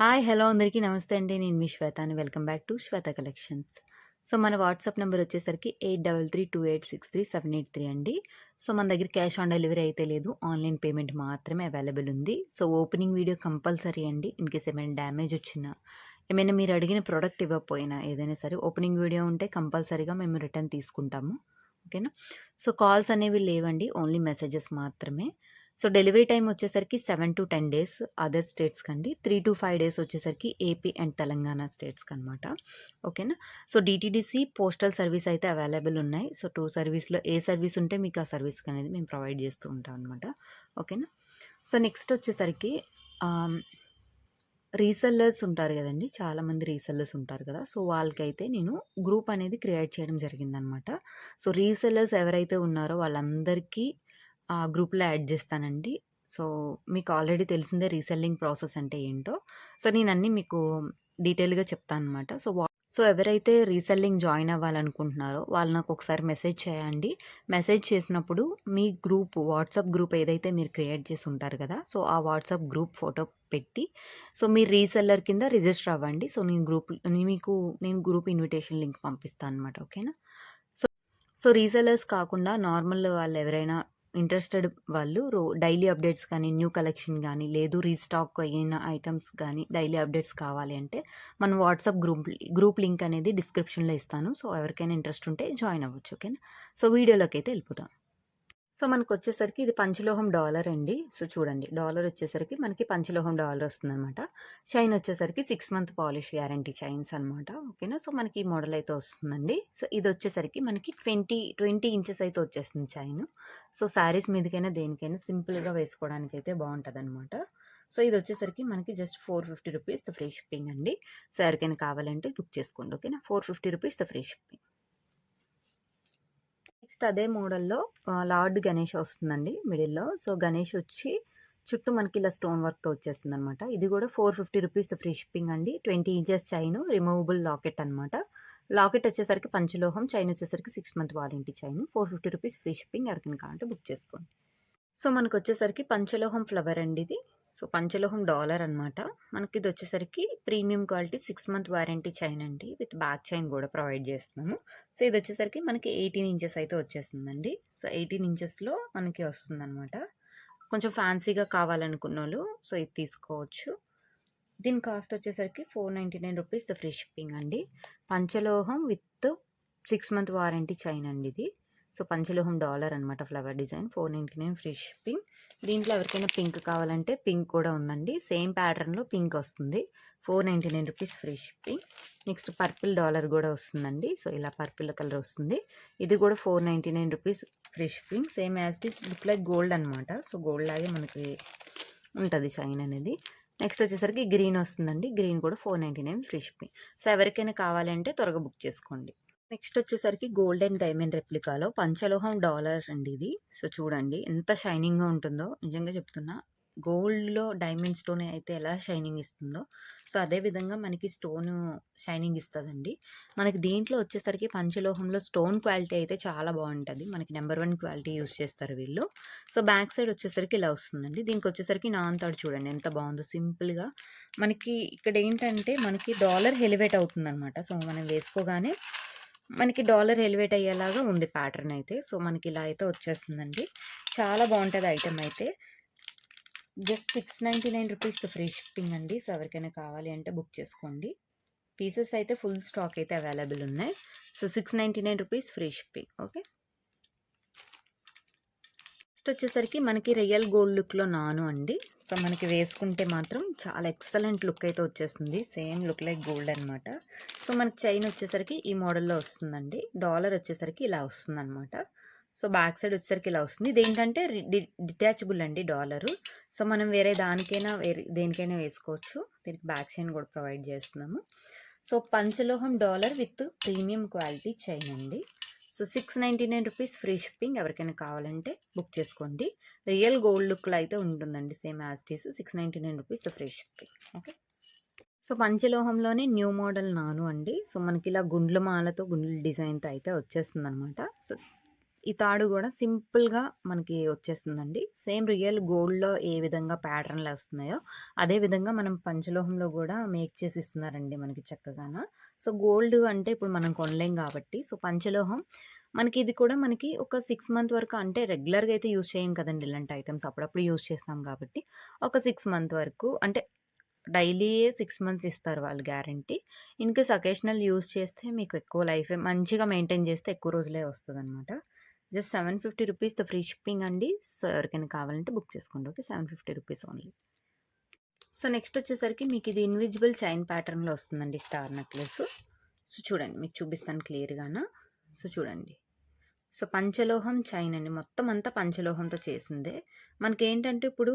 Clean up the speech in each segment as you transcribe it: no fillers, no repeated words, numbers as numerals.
Hi! Hello! అందరికీ నమస్తే అండి. నేను మీ శ్వేతాని. Welcome back to Shweta collections. So, మన వాట్సాప్ నంబర్ వచ్చేసరికి 8332863783 అండి. సో, మన దగ్గర క్యాష్ ఆన్ డెలివరీ అయితే లేదు. ఆన్‌లైన్ పేమెంట్ మాత్రమే అవైలబుల్ ఉంది. సో, ఓపెనింగ్ వీడియో కంపల్సరీ అండి. ఇన్‌కేస్ ఏమైనా డ్యామేజ్ వచ్చినా, ఏమైనా మీరు అడిగిన ప్రొడక్ట్ ఇవ్వకపోయినా ఏదైనా సరే ఓపెనింగ్ వీడియో ఉంటే కంపల్సరీగా మేము రిటర్న్ తీసుకుంటాము. ఓకేనా? సో, కాల్స్ అనేవి లేవండి. ఓన్లీ మెసేజెస్ మాత్రమే. సో, డెలివరీ టైమ్ వచ్చేసరికి 7-10 డేస్ అదర్ స్టేట్స్‌కండి. 3-5 డేస్ వచ్చేసరికి ఏపీ అండ్ తెలంగాణ స్టేట్స్‌కనమాట. ఓకేనా? సో, డీటీడీసీ, పోస్టల్ సర్వీస్ అయితే అవైలబుల్ ఉన్నాయి. సో, 2 సర్వీస్‌లో ఏ సర్వీస్ ఉంటే మీకు ఆ సర్వీస్‌కనేది మేము ప్రొవైడ్ చేస్తూ ఉంటాం అనమాట. ఓకేనా? సో, నెక్స్ట్ వచ్చేసరికి ఆహ్, రీసెల్లర్స్ ఉంటారు గదండీ! చాలామంది రీసెల్లర్స్ ఉంటారు కదా! సో, వాళ్ళకైతే నేను గ్రూప్ అనేది క్రియేట్ చేయడం జరిగిందనమాట. సో, రీసెల్లర్స్ ఎవరైతే ఉన్నారో వాళ్ళందరికీ ఆ గ్రూప్‌లో యాడ్ జేస్తానండి. సో, మీకు ఆల్రెడీ తెలిసిందే రీసెల్లింగ్ ప్రాసెస్ అంటే ఏంటో. సో, నేనన్నీ మీకు డీటెయిల్‌గా చెప్తాననమాట. సో, ఎవరైతే రీసెల్లింగ్ జాయిన్ అవ్వాలనుకుంటున్నారో వాళ్ళు నాకొకసారి మెసేజ్ చేయండి. మెసేజ్ చేసినప్పుడు మీ గ్రూప్ వాట్సాప్ గ్రూప్ ఏదైతే మీరు క్రియేట్ చేసి ఉంటారు కదా! సో, ఆ వాట్సాప్ గ్రూప్ ఫోటో పెట్టి సో, మీరు రీసెల్లర్ కింద రిజిస్టర్ అవ్వండి. సో, నేను గ్రూప్ ఇన్విటేషన్ లింక్ పంపిస్తాననమాట. ఓకేనా? సో సో, రీసెల్లర్స్ కాకుండా నార్మల్ వాళ్ళెవరైనా ఇంట్రెస్టెడ్ వాళ్ళు డైలీ అప్డేట్స్ కానీ, న్యూ కలెక్షన్ గానీ, లేదు రీస్టాక్ అయిన ఐటెమ్స్ గానీ, డైలీ అప్డేట్స్ కావాలి అంటే, మన వాట్సాప్ గ్రూప్ లింక్ అనేది డిస్క్రిప్షన్‌లో ఇస్తాను. సో, ఎవరికైనా ఇంట్రెస్ట్ ఉంటే జాయిన్ అవ్వచ్చు. ఓకేనా? సో, వీడియోలోకైతే ఎళ్ళిపోదాం. సో, మనకొచ్చేసరికి ఇది పంచలోహం డాలర్ అండి. సో, చూడండి డాలర్ వచ్చేసరికి మనకి పంచలోహం డాలర్ వస్తుందనమాట. చైన్ వచ్చేసరికి 6 మంత్ పాలిష్ గ్యారంటీ చైన్స్ అనమాట. ఓకేనా? సో, మనకి ఈ మోడల్ అయితే వస్తుందండి. సో, ఇదొచ్చేసరికి మనకి 20 ఇంచెస్ అయితే వచ్చేస్తుంది చైను. సో, శారీస్ మీదకైనా దేనికైనా సింపుల్‌గా వేసుకోవడానికైతే బావుంటదనమాట. సో, ఇదొచ్చేసరికి మనకి జస్ట్ రూ. 450 ఫ్రీ షిప్పింగ్ అండి. సో, ఎవరికైనా కావాలంటే బుక్ చేసుకోండి. ఓకేనా? రూ. 450 ఫ్రీ షిప్పింగ్. నెక్స్ట్ అదే మోడల్‌లో లార్డ్ గణేష్ వస్తుందండి మిడిల్‌లో. సో, గణేష్ వచ్చి చుట్టూ మనకి ఇలా స్టోన్ వర్క్‌తో వచ్చేస్తుందనమాట. ఇది కూడా రూ. 450 ఫ్రీ షిప్పింగ్ అండి. 20 ఇంచెస్ చైను, రిమూవబుల్ లాకెట్ అనమాట. లాకెట్ వచ్చేసరికి పంచలోహం, చైన్ వచ్చేసరికి 6 మంత్ వారంటీ చైను. రూ. 450 ఫ్రీ షిప్పింగ్. ఎవరికైనా కావాలంటే బుక్ చేసుకోండి. సో, మనకొచ్చేసరికి పంచలోహం ఫ్లవర్ అండి ఇది. సో, పంచలోహం డాలర్ అనమాట. మనకిదొచ్చేసరికి premium quality 6 month warranty chain అండి. విత్ బ్యాక్ చైన్ గూడా ప్రొవైడ్ చేస్తున్నాము. సో, ఇదొచ్చేసరికి మనకి 18 ఇంచెస్ అయితే వచ్చేస్తుందండి. సో, 18 ఇంచెస్‌లో మనకి వస్తుందనమాట. కొంచెం ఫ్యాన్సీగా కావాలనుకున్నోళ్ళు సో, ఇది తీసుకోవచ్చు. దీని కాస్ట్ వచ్చేసరికి రూ. 499 ఫ్రీ షిప్పింగ్ అండి. పంచలోహం విత్ 6 మంత్ వారంటీ చైన్ అండి ఇది. సో, పంచలోహం డాలర్ అనమాట ఫ్లవర్ డిజైన్. 499 free shipping. దీంట్లో ఎవరికైనా పింక్ కావాలంటే పింక్ కూడా ఉందండి. సేమ్ ప్యాటర్న్‌లో పింక్ వస్తుంది. రూ. 499 free shipping. Next purple dollar గూడా వస్తుందండి. సో, ఇలా పర్పుల్ కలర్ వస్తుంది. ఇది కూడా రూ. 499 free shipping. Same as it is look like gold అనమాట. సో, గోల్డ్ లాగే మనకి ఉంటది చైన్ అనేది. నెక్స్ట్ వచ్చేసరికి గ్రీన్ వస్తుందండి. గ్రీన్ కూడా 499 ఫ్రీ షిప్పింగ్. సో, ఎవరికైనా కావాలంటే త్వరగా బుక్ చేసుకోండి. నెక్స్ట్ వచ్చేసరికి గోల్డ్ అండ్ డైమండ్ రెప్లికాలో పంచలోహం డాలర్స్ అండి ఇది. సో, చూడండి ఎంత షైనింగ్‌గా ఉంటుందో నిజంగా చెప్తున్నా. గోల్డ్‌లో డైమండ్ స్టోన్ అయితే ఎలా షైనింగ్ ఇస్తుందో, సో, అదే విధంగా మనకి స్టోను షైనింగ్ ఇస్తదండి. మనకి దీంట్లో వచ్చేసరికి పంచలోహంలో స్టోన్ క్వాలిటీ అయితే చాలా బావుంటది. మనకి నంబర్ 1 క్వాలిటీ యూజ్ చేస్తారు వీళ్ళు. సో, బ్యాక్ సైడ్ వచ్చేసరికి ఇలా వస్తుందండి. దీనికొచ్చేసరికి నాన్‌తాడు చూడండి ఎంత బావుందో సింపుల్‌గా. మనకి ఇక్కడేంటంటే మనకి డాలర్ ఎలివేట్ అవుతుందనమాట. సో, మనం వేసుకోగానే మనకి డాలర్ ఎలివేట్ అయ్యేలాగా ఉంది ప్యాటర్న్ అయితే. సో, మనకి ఇలా అయితే వచ్చేస్తుందండి. చాలా బావుంటది ఐటెమ్ అయితే. జస్ట్ రూ. 699 ఫ్రీ షిప్పింగ్ అండి. సో, ఎవరికైనా కావాలి అంటే బుక్ చేసుకోండి. పీసెస్ అయితే ఫుల్ స్టాక్ అయితే అవైలబుల్ ఉన్నాయి. సో, రూ. 699 ఫ్రీ షిప్పింగ్. ఓకే. నెక్స్ట్ వచ్చేసరికి మనకి రియల్ గోల్డ్ లుక్‌లో నాను అండి. సో, మనకి వేసుకుంటే మాత్రం చాలా ఎక్సలెంట్ లుక్ అయితే వచ్చేస్తుంది. సేమ్ లుక్ లైక్ గోల్డ్ అనమాట. సో, మనకి చైన్ వచ్చేసరికి ఈ మోడల్‌లో వస్తుందండి. డాలర్ వచ్చేసరికి ఇలా వస్తుందనమాట. సో, బ్యాక్ సైడ్ వచ్చేసరికి ఇలా వస్తుంది. ఇదేంటంటే డిటాచబుల్ అండి డాలరు. సో, మనం వేరే దేనికైనా వేసుకోవచ్చు. దీనికి బ్యాక్ చైన్ కూడా ప్రొవైడ్ చేస్తున్నాము. సో, పంచలోహం dollar with premium quality chain అండి. సో, రూ. 699 ఫ్రీ షిప్పింగ్. ఎవరికైనా కావాలంటే బుక్ చేసుకోండి. రియల్ గోల్డ్ లుక్‌లో అయితే ఉంటుందండి. సేమ్ యాజ్ ఇట్ ఈస్ రూ. 699 ఫ్రీ షిప్పింగ్. ఓకే. సో, పంచలోహంలోనే న్యూ మోడల్ నాను అండి. సో, మనకిలా గుండ్ల మాలతో గుండ్ల డిజైన్‌తో అయితే వచ్చేస్తుందనమాట. సో, ఈ తాడు గూడా సింపుల్‌గా మనకి వచ్చేస్తుందండి. సేమ్ రియల్ గోల్డ్‌లో ఏ విధంగా ప్యాటర్న్‌లొస్తున్నాయో, అదే విధంగా మనం పంచలోహంలో గూడా మేక్ చేసి ఇస్తున్నారండి మనకి చక్కగాన. సో, గోల్డ్ అంటే ఇప్పుడు మనం కొనలేం గాబట్టి, సో, పంచలోహం మనకి ఇది కూడా మనకి ఒక 6 మంత్ వరకు అంటే రెగ్యులర్‌గా అయితే యూజ్ చేయం కదండీ ఇలాంటి ఐటెమ్స్. అప్పుడప్పుడు యూజ్ చేస్తాం గాబట్టి, ఒక 6 మంత్ వరకు అంటే డైలీయే 6 మంత్స్ ఇస్తారు వాళ్ళు గ్యారంటీ. ఇన్‌కేస్ అకేషనల్ యూజ్ చేస్తే మీకు ఎక్కువ లైఫే మంచిగా మెయింటైన్ చేస్తే ఎక్కువ రోజులే వస్తదనమాట. జస్ట్ రూ. 750 ఫ్రీ షిప్పింగ్ అండి. సో, ఎవరికైనా కావాలంటే బుక్ చేసుకోండి. ఓకే. రూ. 750 ఓన్లీ. సో, నెక్స్ట్ వచ్చేసరికి మీకిది ఇన్విజిబుల్ చైన్ ప్యాటర్న్‌లో వస్తుందండి స్టార్ నెక్లెస్. సో, చూడండి మీకు చూపిస్తాను క్లియర్‌గాన. సో, చూడండి. సో, పంచలోహం చైన్ అండి. మొత్తం అంతా పంచలోహంతో చేసిందే. మనకేంటంటే ఇప్పుడు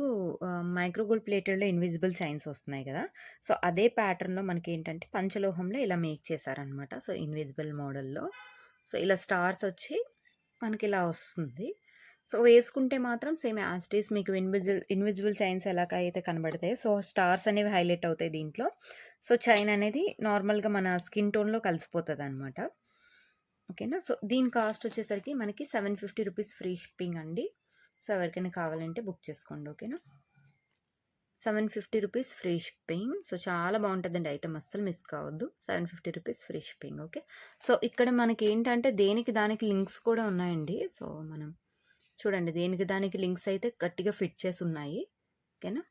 మైక్రో గోల్డ్ ప్లేటెడ్‌లో ఇన్విజిబుల్ చైన్స్ వస్తున్నాయి గదా! సో, అదే ప్యాటర్న్‌లో మనకేంటంటే పంచలోహంలో ఇలా మేక్ చేశారనమాట. సో, ఇన్విజిబుల్ మోడల్‌లో. సో, ఇలా స్టార్స్ వచ్చి మనకిలా వస్తుంది. సో, వేసుకుంటే మాత్రం సేమ్ యాజ్ ఇట్ ఈజ్ మీకు ఇన్విజిబుల్ చైన్స్ ఎలాగైతే కనబడతాయో, సో, స్టార్స్ అనేవి హైలైట్ అవుతాయి దీంట్లో. సో, చైన్ అనేది నార్మల్‌గా మన స్కిన్ టోన్‌లో కలిసిపోతదనమాట. ఓకేనా. సో, దీని కాస్ట్ వచ్చేసరికి మనకి రూ. 750 ఫ్రీ షిప్పింగ్ అండి. సో, ఎవరికైనా కావాలంటే బుక్ చేసుకోండి. ఓకేనా. రూ. 750 ఫ్రీ షిప్పింగ్. సో, చాలా బావుంటదండి ఐటెమ్ అస్సలు మిస్ కావద్దు. రూ. 750 ఫ్రీ షిప్పింగ్. ఓకే. సో, ఇక్కడ మనకేంటంటే దేనికి దానికి లింక్స్ కూడా ఉన్నాయండి. సో, మనం చూడండి దేనికి దానికి లింక్స్ అయితే గట్టిగా ఫిట్ చేసున్నాయి. ఓకేనా.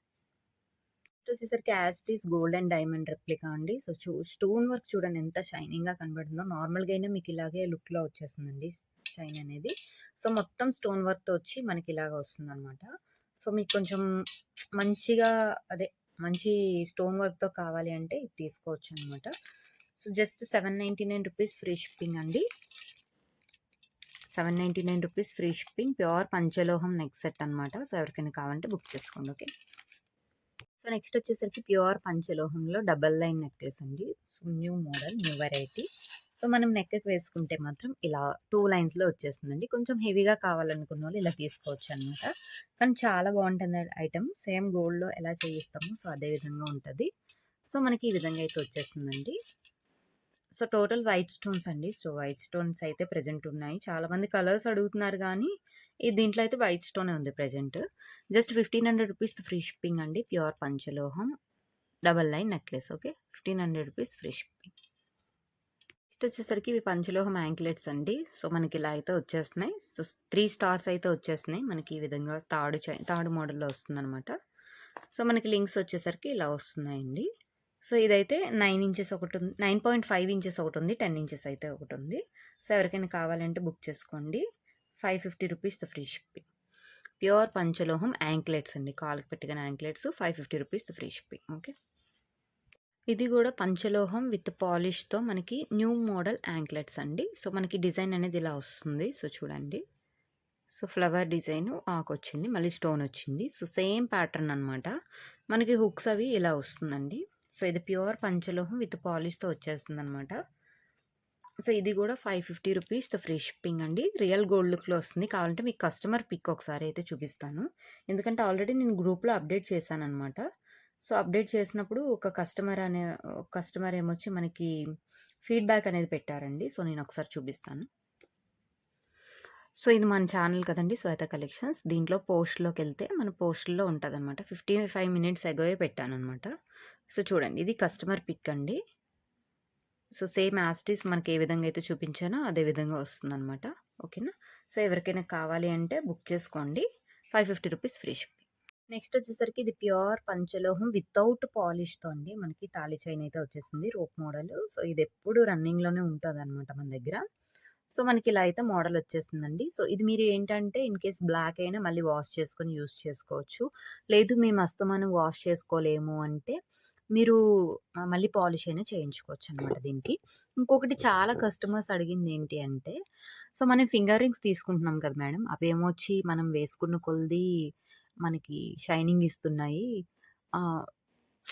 వచ్చేసరికి as it is gold and diamond replica అండి. సో, స్టోన్ వర్క్ చూడండి ఎంత షైనింగ్‌గా కనబడుతుందో. నార్మల్‌గా అయినా మీకు ఇలాగే లుక్‌లో వచ్చేస్తుందండి చైన్ అనేది. సో, మొత్తం స్టోన్ వర్క్‌తో వచ్చి మనకి ఇలాగ వస్తుందనమాట. సో, మీకు కొంచెం మంచిగా అదే మంచి స్టోన్ వర్క్‌తో కావాలి అంటే ఇది తీసుకోవచ్చనమాట. సో, జస్ట్ రూ. 799 ఫ్రీ షిప్పింగ్ అండి. రూ. 799 ఫ్రీ షిప్పింగ్. ప్యూర్ పంచలోహం నెక్ సెట్ అనమాట. సో, ఎవరికైనా కావాలంటే బుక్ చేసుకోండి. ఓకే. సో, నెక్స్ట్ వచ్చేసరికి ప్యూర్ పంచలోహంలో డబుల్ లైన్ నెక్లెస్ అండి. So, new model, new variety. So, మనం నెక్‌కి వేసుకుంటే మాత్రం ఇలా 2 లైన్స్‌లో వచ్చేస్తుందండి. కొంచెం హెవీగా కావాలనుకున్నోళ్ళు ఇలా తీసుకోవచ్చనమాట. కానీ చాలా బావుంటుంది ఐటెమ్. సేమ్ గోల్డ్‌లో ఎలా చేయిస్తామో సో, అదే విధంగా ఉంటది. సో, మనకి ఈ విధంగా అయితే వచ్చేస్తుందండి. సో, టోటల్ వైట్ స్టోన్స్ అండి. సో, వైట్ స్టోన్స్ అయితే ప్రెజెంట్ ఉన్నాయి. చాలామంది కలర్స్ అడుగుతున్నారు గానీ, దీంట్లో అయితే వైట్ స్టోనే ఉంది ప్రెజెంట్. జస్ట్ రూ. 1500 ఫ్రీ షిప్పింగ్ అండి. ప్యూర్ పంచలోహం డబుల్ లైన్ నెక్లెస్. ఓకే. రూ. 1500 ఫ్రీ షిప్పింగ్. నెక్స్ట్ వచ్చేసరికి ఇవి పంచలోహం యాంక్లెట్స్ అండి. సో, మనకి ఇలా అయితే వచ్చేస్తున్నాయి. సో, 3 స్టార్స్ అయితే వచ్చేసినాయి. మనకి ఈ విధంగా తాడు మోడల్‌లో వస్తుందనమాట. సో, మనకి లింక్స్ వచ్చేసరికి ఇలా వస్తున్నాయండి. సో, ఇదైతే 9 ఇంచెస్ ఒకటుంది. 9.5 ఇంచెస్ ఒకటుంది. 10 ఇంచెస్ అయితే ఒకటుంది. సో, ఎవరికైనా కావాలంటే బుక్ చేసుకోండి. రూ. 550 ఫ్రీ షిప్పింగ్. ప్యూర్ పంచలోహం యాంక్లెట్స్ అండి. కాళ్ళకి పెట్టుకునే యాంక్లెట్స్ రూ. 550 ఫ్రీ షిప్పింగ్. ఓకే. ఇది గూడా పంచలోహం విత్ పాలిష్‌తో మనకి న్యూ మోడల్ యాంక్లెట్స్ అండి. సో, మనకి డిజైన్ అనేది ఇలా వస్తుంది. సో, చూడండి. సో, ఫ్లవర్ డిజైను ఆకొచ్చింది. మళ్ళీ స్టోనొచ్చింది. సో, సేమ్ ప్యాటర్న్ అనమాట. మనకి హుక్స్ అవి ఇలా వస్తుందండి. సో, ఇది ప్యూర్ పంచలోహం విత్ పాలిష్‌తో వచ్చేస్తుందనమాట. సో, ఇది గూడా రూ. 550 ఫ్రీ షిప్పింగ్ అండి. రియల్ గోల్డ్ లుక్‌లో వస్తుంది. కావాలంటే మీకు కస్టమర్ పిక్ ఒకసారి అయితే చూపిస్తాను. ఎందుకంటే ఆల్రెడీ నేను గ్రూప్‌లో అప్డేట్ చేశాననమాట. సో, అప్డేట్ చేసినప్పుడు ఒక కస్టమర్ ఏమొచ్చి మనకి ఫీడ్‌బ్యాక్ అనేది పెట్టారండి. సో, నేనొకసారి చూపిస్తాను. సో, ఇది మన ఛానల్ కదండీ! శ్వేత కలెక్షన్స్. దీంట్లో పోస్ట్‌లోకెళ్తే మన పోస్ట్‌లో ఉంటదనమాట. 55 మినిట్స్ ఎగోయే పెట్టాననమాట. సో, చూడండి ఇది కస్టమర్ పిక్ అండి. So, same as it is మనకి ఏ విధంగా అయితే చూపించానో అదే విధంగా వస్తుందనమాట. ఓకేనా. సో, ఎవరికైనా కావాలి అంటే బుక్ చేసుకోండి. రూ. 550 ఫ్రీ షిప్పింగ్. నెక్స్ట్ వచ్చేసరికి ఇది ప్యూర్ పంచలోహం వితౌట్ పాలిష్‌తో అండి. మనకి తాళి చైన్ అయితే వచ్చేసింది. Rope model. సో, ఇది ఎప్పుడు రన్నింగ్‌లోనే ఉంటదనమాట మన దగ్గర. సో, మనకి ఇలా అయితే మోడల్ వచ్చేసిందండి. సో, ఇది మీరు ఏంటంటే ఇన్‌కేస్ బ్లాక్ అయినా మళ్ళీ వాష్ చేసుకొని యూజ్ చేసుకోవచ్చు. లేదు మేము అస్తమానం వాష్ చేసుకోలేము అంటే మీరు మళ్ళీ పాలిష్ అయినా చేయించుకోవచ్చనమాట దీనికి. ఇంకొకటి చాలా కస్టమర్స్ అడిగింది ఏంటి అంటే, సో, మనం ఫింగర్ రింగ్స్ తీసుకుంటున్నాం కదా మేడం! అవేమొచ్చి మనం వేసుకున్న కొలది మనకి షైనింగ్ ఇస్తున్నాయి. ఆహ్,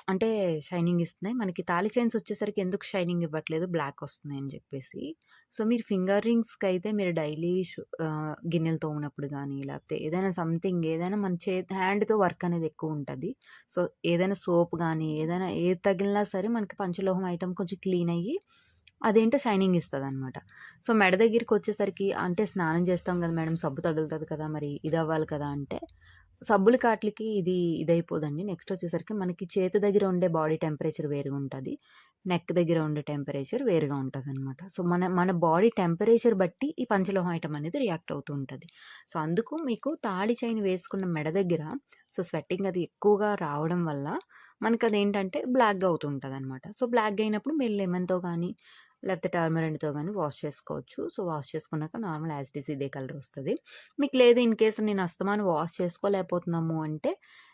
అంటే షైనింగ్ ఇస్తున్నాయి. మనకి తాళి చైన్స్ వచ్చేసరికి ఎందుకు షైనింగ్ ఇవ్వట్లేదు బ్లాక్ వస్తున్నాయని చెప్పేసి. సో, మీరు ఫింగర్ రింగ్స్‌కైతే మీరు డైలీ గిన్నెలు తోమినప్పుడు గానీ, లేకపోతే ఏదైనా సంథింగ్ ఏదైనా మన హ్యాండ్‌తో వర్క్ అనేది ఎక్కువుంటది. సో, ఏదైనా సోప్ గానీ, ఏదైనా ఏది తగిలినా సరే మనకి పంచలోహం ఐటెమ్ కొంచెం క్లీన్ అయ్యి అదేంటో షైనింగ్ ఇస్తదనమాట. సో, మెడ దగ్గరికొచ్చేసరికి అంటే స్నానం చేస్తాం గదా మేడం! సబ్బు తగులుతది కదా! మరి ఇదవ్వాలి కదా! అంటే సబ్బులకి ఆటిలికి ఇదైపోదండి. నెక్స్ట్ వచ్చేసరికి మనకి చేతి దగ్గర ఉండే బాడీ టెంపరేచర్ వేరుగా ఉంటది. నెక్ దగ్గర ఉండే టెంపరేచర్ వేరుగా ఉంటదనమాట. సో, మన మన బాడీ టెంపరేచర్ బట్టి ఈ పంచలోహం ఐటెమ్ అనేది రియాక్ట్ అవుతూ ఉంటది. సో, అందుకు మీకు తాళి చైన్ వేసుకున్న మెడ దగ్గర సో, స్వెట్టింగ్ అది ఎక్కువగా రావడం వల్ల మనకదేంటంటే బ్లాక్‌గా అవుతూ ఉంటదనమాట. సో, బ్లాక్‌గా అయినప్పుడు మీరు లెమన్‌తో గానీ, లేకపోతే టర్మరిన్‌తో గానీ వాష్ చేసుకోవచ్చు. సో, వాష్ చేసుకున్నాక నార్మల్ యాజ్ ఇట్ ఈజ్ ఇదే కలర్ వస్తది. మీకు లేదు ఇన్ కేస్ నేను అస్తమానం వాష్ చేసుకోలేకపోతున్నాము అంటే,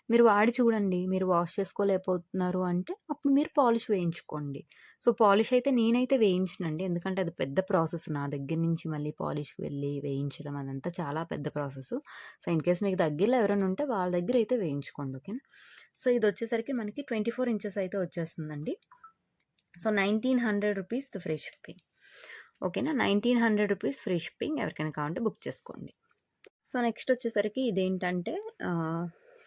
మీరు వాడి చూడండి. మీరు వాష్ చేసుకోలేకపోతున్నారు అంటే, అప్పుడు మీరు పాలిష్ వేయించుకోండి. సో, పాలిష్ అయితే నేనైతే వేయించనండి. ఎందుకంటే అది పెద్ద ప్రాసెస్. నా దగ్గర నుంచి మళ్ళీ పాలిష్‌కి వెళ్ళి వేయించడం అదంతా చాలా పెద్ద ప్రాసెసు. సో, ఇన్ కేస్ మీకు దగ్గరలో ఎవరైనా ఉంటే వాళ్ళ దగ్గర అయితే వేయించుకోండి. ఓకేనా. సో, ఇదొచ్చేసరికి మనకి 24 ఇంచెస్ అయితే వచ్చేస్తుందండి. So, 1900 rupees free shipping. ఓకేనా. 1900 రూపీస్ ఫ్రీ షిప్పింగ్. ఎవరికైనా కావాలంటే బుక్ చేసుకోండి. సో, నెక్స్ట్ వచ్చేసరికి ఇదేంటంటే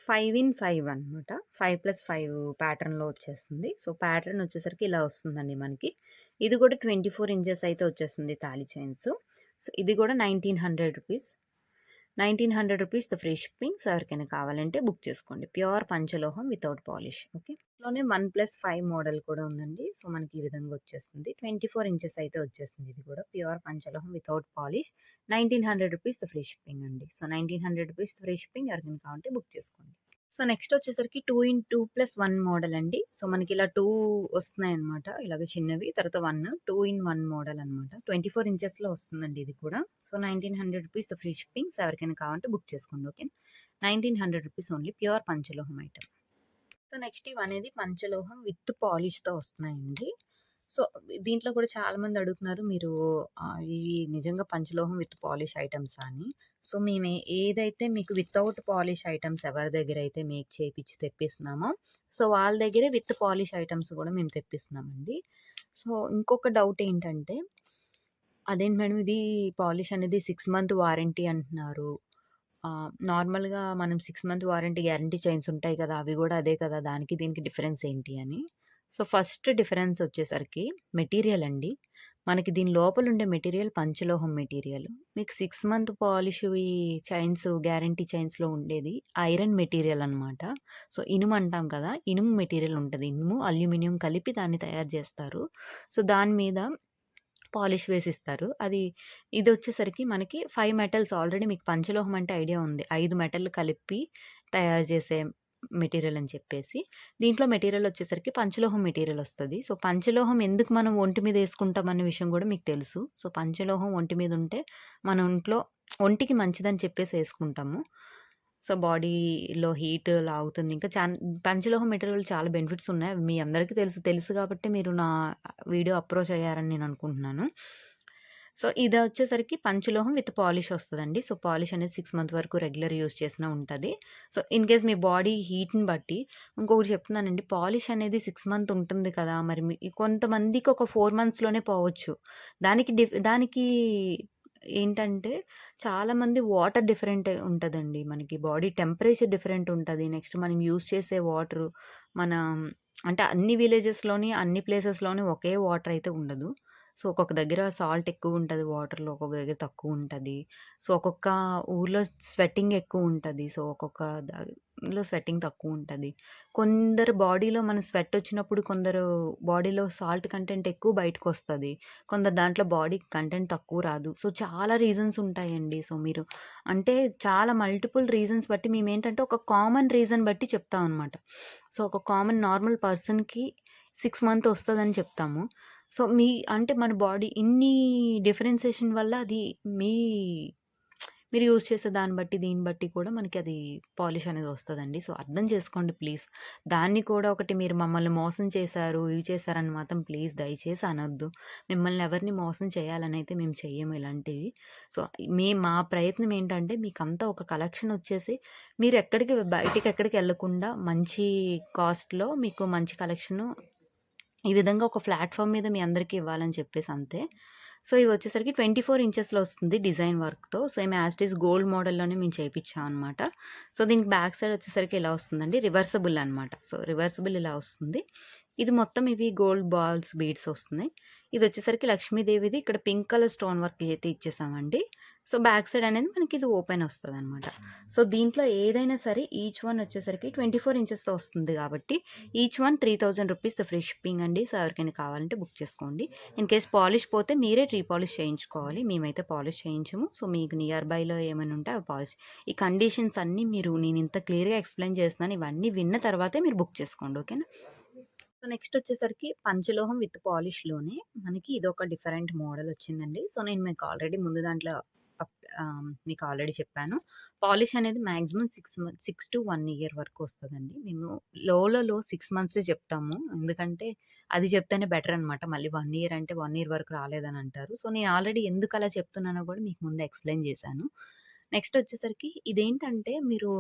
5 ఇన్ 5 అనమాట. 5+5 ప్యాటర్న్‌లో వచ్చేస్తుంది. సో, ప్యాటర్న్ వచ్చేసరికి ఇలా వస్తుందండి మనకి. ఇది కూడా 24 ఇంచెస్ అయితే వచ్చేస్తుంది తాళి చైన్స్. సో, ఇది కూడా 1900 rupees. 1900 rupees free shipping. So, ఎవరికైనా కావాలంటే బుక్ చేసుకోండి. ప్యూర్ పంచలోహం వితౌట్ పాలిష్. ఓకే. లోనే 1+5 మోడల్ కూడా ఉందండి. సో, మనకి ఈ విధంగా వచ్చేస్తుంది. 24 ఇంచెస్ అయితే వచ్చేస్తుంది. ఇది కూడా ప్యూర్ పంచలోహం without polish. 1900 rupees free shipping అండి. So, 1900 rupees free shipping. ఎవరికైనా కావాలంటే బుక్ చేసుకోండి. సో, నెక్స్ట్ వచ్చేసరికి 2+1 మోడల్ అండి. సో, మనకి ఇలా 2 వస్తున్నాయన్నమాట. ఇలాగ చిన్నవి. తర్వాత 2-in-1 మోడల్ అనమాట. 24 ఇంచెస్‌లో వస్తుందండి ఇది కూడా. So, 1900 rupees free shipping. So, ఎవరికైనా కావాలంటే బుక్ చేసుకోండి. ఓకే. 1900 రూపీస్ ఓన్లీ ప్యూర్ పంచలోహం ఐటెమ్. సో, నెక్స్ట్ ఇవనేది పంచలోహం విత్ పాలిష్‌తో వస్తున్నాయండి. సో, దీంట్లో కూడా చాలామంది అడుగుతున్నారు మీరు ఇవి నిజంగా పంచలోహం విత్ పాలిష్ ఐటెమ్సా అని. సో, మేము ఏదైతే మీకు వితౌట్ పాలిష్ ఐటెమ్స్ ఎవరి దగ్గరైతే మేక్ చేపిచ్చి తెప్పిస్తున్నామో, సో, వాళ్ళ దగ్గరే విత్ పాలిష్ ఐటెమ్స్ కూడా మేము తెప్పిస్తున్నామండి. సో, ఇంకొక డౌట్ ఏంటంటే, అదేంటి మేడం ఇది పాలిష్ అనేది 6 మంత్ వారంటీ అంటున్నారు. నార్మల్‌గా మనం 6 మంత్ వారంటీ గ్యారంటీ చైన్స్ ఉంటాయి కదా! అవి గూడా అదే కదా! దానికి దీనికి డిఫరెన్స్ ఏంటి అని. సో, ఫస్ట్ డిఫరెన్స్ వచ్చేసరికి మెటీరియల్ అండి. మనకి దీని లోపలుండే మెటీరియల్ పంచలోహం మెటీరియల్. మీకు 6 మంత్ పాలిష్‌వి చైన్స్ గ్యారంటీ చైన్స్‌లో ఉండేది ఐరన్ మెటీరియల్ అనమాట. సో, ఇనుము అంటాం కదా! ఇనుము మెటీరియల్ ఉంటది. ఇనుము, అల్యూమినియం కలిపి దాన్ని తయారు జేస్తారు. సో, దాని మీద పాలిష్ వేసిస్తారు. ఇదొచ్చేసరికి మనకి 5 మెటల్స్ ఆల్రెడీ మీకు పంచలోహం అంటే ఐడియా ఉంది. 5 మెటల్లు కలిపి తయారు చేసే మెటీరియల్ అని చెప్పేసి. దీంట్లో మెటీరియల్ వచ్చేసరికి పంచలోహం మెటీరియల్ ఒస్తది. సో, పంచలోహం ఎందుకు మనం ఒంటి మీద యేసుకుంటాం అన్న విషయం గూడా మీకు తెలుసు. సో, పంచలోహం ఒంటి మీద ఉంటే మన ఒంటికి మంచిదని చెప్పేసి యేసుకుంటాము. సో, బాడీలో హీట్ లాగుతుంది. ఇంకా పంచలోహం మెటీరియల్ చాలా బెనిఫిట్స్ ఉన్నాయి. అవి మీ అందరికీ తెలుసు. తెలుసు గాబట్టే మీరు నా వీడియో అప్రోచ్ అయ్యారని నేను అనుకుంటున్నాను. సో, ఇదొచ్చేసరికి పంచలోహం విత్ పాలిష్ ఒస్తదండి. సో, పాలిష్ అనేది 6 మంత్ వరకు రెగ్యులర్ యూజ్ చేసినా ఉంటది. సో, ఇన్ కేస్ మీ బాడీ హీట్‌ని బట్టి ఇంకొకటి చెప్తున్నానండి. పాలిష్ అనేది 6 మంత్ ఉంటుంది కదా! మరి కొంతమందికి ఒక 4 మంత్స్‌లోనే పోవచ్చు. దానికి ఏంటంటే చాలామంది వాటర్ డిఫరెంట్ ఉంటదండి. మనకి బాడీ టెంపరేచర్ డిఫరెంట్ ఉంటది. నెక్స్ట్ మనం యూజ్ చేసే వాటరు మనం అంటే అన్ని విలేజెస్‌లోని, అన్ని ప్లేసెస్‌లోని ఒకే వాటర్ అయితే ఉండదు. సో, ఒక్కొక్క దగ్గర సాల్ట్ ఎక్కువుంటది వాటర్‌లో. ఒక్కొక్క దగ్గర తక్కువుంటది. సో, ఒక్కొక్క ఊర్లో స్వెట్టింగ్ ఎక్కువుంటది. సో, ఒక్కొక్క దాంట్లో స్వెట్టింగ్ తక్కువుంటది. కొందరు బాడీలో మన స్వెట్ వచ్చినప్పుడు కొందరు బాడీలో సాల్ట్ కంటెంట్ ఎక్కువ బయటకొస్తది. కొందరు దాంట్లో బాడీ కంటెంట్ తక్కువ రాదు. సో, చాలా రీజన్స్ ఉంటాయండి. సో, మీరు అంటే చాలా మల్టిపుల్ రీజన్స్ బట్టి మేమేంటంటే ఒక కామన్ రీజన్ బట్టి చెప్తామనమాట. సో, ఒక కామన్ నార్మల్ పర్సన్‌కి 6 మంత్ ఒస్తదని చెప్తాము. సో, అంటే మన బాడీ ఇన్ని డిఫరెన్సియేషన్ వల్ల అది మీ మీరు యూజ్ చేసే దాన్ని బట్టి, దీన్ని బట్టి కూడా మనకది పాలిష్ అనేది వస్తదండి. సో, అర్థం చేసుకోండి ప్లీజ్. దాన్ని కూడా ఒకటి మీరు మమ్మల్ని మోసం చేశారు, ఇవి చేశారని మాత్రం ప్లీజ్ దయచేసి అనొద్దు. మిమ్మల్ని ఎవరిని మోసం చేయాలనైతే మేము చెయ్యము ఇలాంటివి. సో, మా ప్రయత్నం ఏంటంటే మీకంతా ఒక కలెక్షన్ వచ్చేసి మీరు బయటికెక్కడికెళ్ళకుండా మంచి కాస్ట్‌లో మీకు మంచి కలెక్షను ఈ విధంగా ఒక ప్లాట్‌ఫార్మ్ మీద మీ అందరికీ ఇవ్వాలని చెప్పేసి అంతే. సో, ఇవొచ్చేసరికి 24 ఇంచెస్‌లో వస్తుంది డిజైన్ వర్క్‌తో. Same as it is gold మోడల్‌లోనే మేము చేపిచ్చామనమాట. సో, దీనికి బ్యాక్ సైడ్ వచ్చేసరికి ఇలా వస్తుందండి. రివర్సబుల్ అనమాట. సో, రివర్సబుల్ ఇలా వస్తుంది. ఇది మొత్తం ఇవి గోల్డ్ బాల్స్ బీడ్స్ వస్తున్నాయి. ఇదొచ్చేసరికి లక్ష్మీదేవిది ఇక్కడ పింక్ కలర్ స్టోన్ వర్క్ అయితే ఇచ్చేసామండి. సో, బ్యాక్ సైడ్ అనేది మనకి ఇది ఓపెన్ వస్తదనమాట. సో, దీంట్లో ఏదైనా సరే ఈచ్ వన్ వచ్చేసరికి 24 ఇంచెస్‌తో వస్తుంది కాబట్టి each one 3000 rupees free shipping అండి. సో, ఎవరికైనా కావాలంటే బుక్ చేసుకోండి. ఇన్ కేస్ పాలిష్ పోతే మీరే రీపాలిష్ చేయించుకోవాలి. మేమైతే పాలిష్ చేయించము. సో, మీకు నియర్ బైలో ఏమైనా ఉంటే అవి పాలిష్ ఈ కండిషన్స్ అన్నీ నేను ఇంత క్లియర్‌గా ఎక్స్‌ప్లెయిన్ చేస్తున్నాను. ఇవన్నీ విన్న తర్వాతే మీరు బుక్ చేసుకోండి. ఓకేనా? సో, నెక్స్ట్ వచ్చేసరికి పంచలోహం విత్ పాలిష్‌లోనే మనకి ఇదొక డిఫరెంట్ మోడల్ వచ్చిందండి. సో, నేను మీకు ఆల్రెడీ ముందు దాంట్లో మీకు ఆల్రెడీ చెప్పాను. పాలిష్ అనేది మాక్సిమం 6 టు 1 ఇయర్ వరకు వస్తదండి. మేము లోలో 6 మంత్సే చెప్తాము. ఎందుకంటే అది చెప్తేనే బెటర్ అనమాట. మళ్ళీ 1 ఇయర్ అంటే 1 ఇయర్ వరకు రాలేదని అంటారు. సో, నేను ఆల్రెడీ ఎందుకు అలా చెప్తున్నానో కూడా మీకు ముందే ఎక్స్‌ప్లెయిన్ చేశాను. నెక్స్ట్ వచ్చేసరికి ఇదేంటంటే మీరు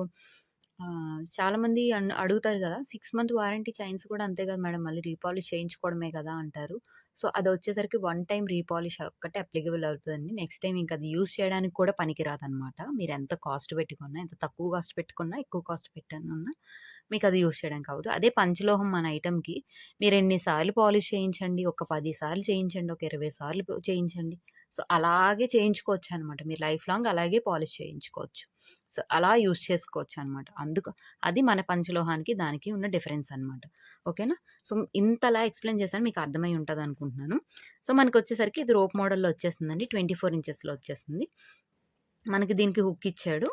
చాలామంది అడుగుతారు గదా! 6 మంత్ వారంటీ చైన్స్ కూడా అంతే కదా మేడం మళ్ళీ రీపాలిష్ చేయించుకోవడమే కదా అంటారు. సో, అదొచ్చేసరికి వన్ టైమ్ రీపాలిష్ ఒక్కటే అప్లికబుల్ అవుతదండి. నెక్స్ట్ టైమ్ ఇంక అది యూజ్ చేయడానికి కూడా పనికిరాదనమాట. మీరెంత కాస్ట్ పెట్టుకున్నా, ఎంత తక్కువ కాస్ట్ పెట్టుకున్నా, ఎక్కువ కాస్ట్ పెట్టనున్నా మీకది యూజ్ చేయడానికి అవ్వదు. అదే పంచలోహం మన ఐటెమ్‌కి మీరెన్ని సార్లు పాలిష్ చేయించండి, ఒక 10 సార్లు చేయించండి, ఒక 20 సార్లు చేయించండి. సో, అలాగే చేయించుకోవచ్చనమాట. మీరు లైఫ్ లాంగ్ అలాగే పాలిష్ చేయించుకోవచ్చు. సో, అలా యూజ్ చేసుకోవచ్చనమాట. అది మన పంచలోహానికి దానికి ఉన్న డిఫరెన్స్ అనమాట. ఓకేనా? సో, ఇంతలా ఎక్స్‌ప్లెయిన్ చేశాను మీకు అర్థమై ఉంటదనుకుంటున్నాను. సో, మనకొచ్చేసరికి ఇది రోప్ మోడల్‌లో వచ్చేస్తుందండి. 24 ఇంచెస్‌లో వచ్చేస్తుంది. మనకి దీనికి హుక్ ఇచ్చాడు.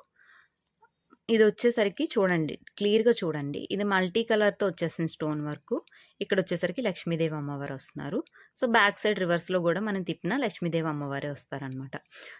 ఇదొచ్చేసరికి చూడండి. క్లియర్‌గా చూడండి. ఇది మల్టీ కలర్‌తో వచ్చేసింది స్టోన్ వర్కు. ఇక్కడొచ్చేసరికి లక్ష్మీదేవి అమ్మవారొస్తున్నారు. సో, బ్యాక్ సైడ్ రివర్స్‌లో గూడా మనం తిప్పినా లక్ష్మీదేవి అమ్మవారే వస్తారనమాట.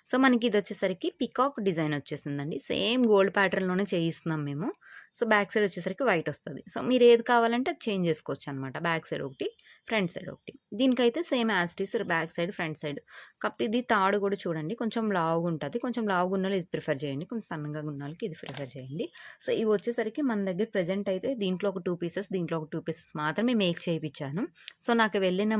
సో, మనకిదొచ్చేసరికి పికాక్ డిజైన్ వచ్చేసిందండి. సేమ్ గోల్డ్ ప్యాటర్న్‌లోనే చేయిస్తున్నాం మేము. సో, బ్యాక్ సైడ్ వచ్చేసరికి వైట్ వస్తది. సో, మీరేది కావాలంటే అది చేంజ్ చేసుకోవచ్చనమాట. బ్యాక్ సైడ్ ఒకటి, ఫ్రంట్ సైడ్ ఒకటి. దీనికైతే same as it is back side, front side. కాకపోతే ఇది తాడు గూడా చూడండి కొంచెం లావుగుంటది. కొంచెం లావుగున్నోళ్ళు ఇది ప్రిఫర్ చేయండి. కొంచెం సన్నగా ఉన్నోళ్ళకి ఇది ప్రిఫర్ చేయండి. సో, ఇవొచ్చేసరికి మన దగ్గర ప్రెజెంట్ అయితే దీంట్లో ఒక 2 పీసెస్, దీంట్లో ఒక 2 పీసెస్ మాత్రమే మేక్ చేపిచ్చాను. సో, నాకు వెళ్ళిన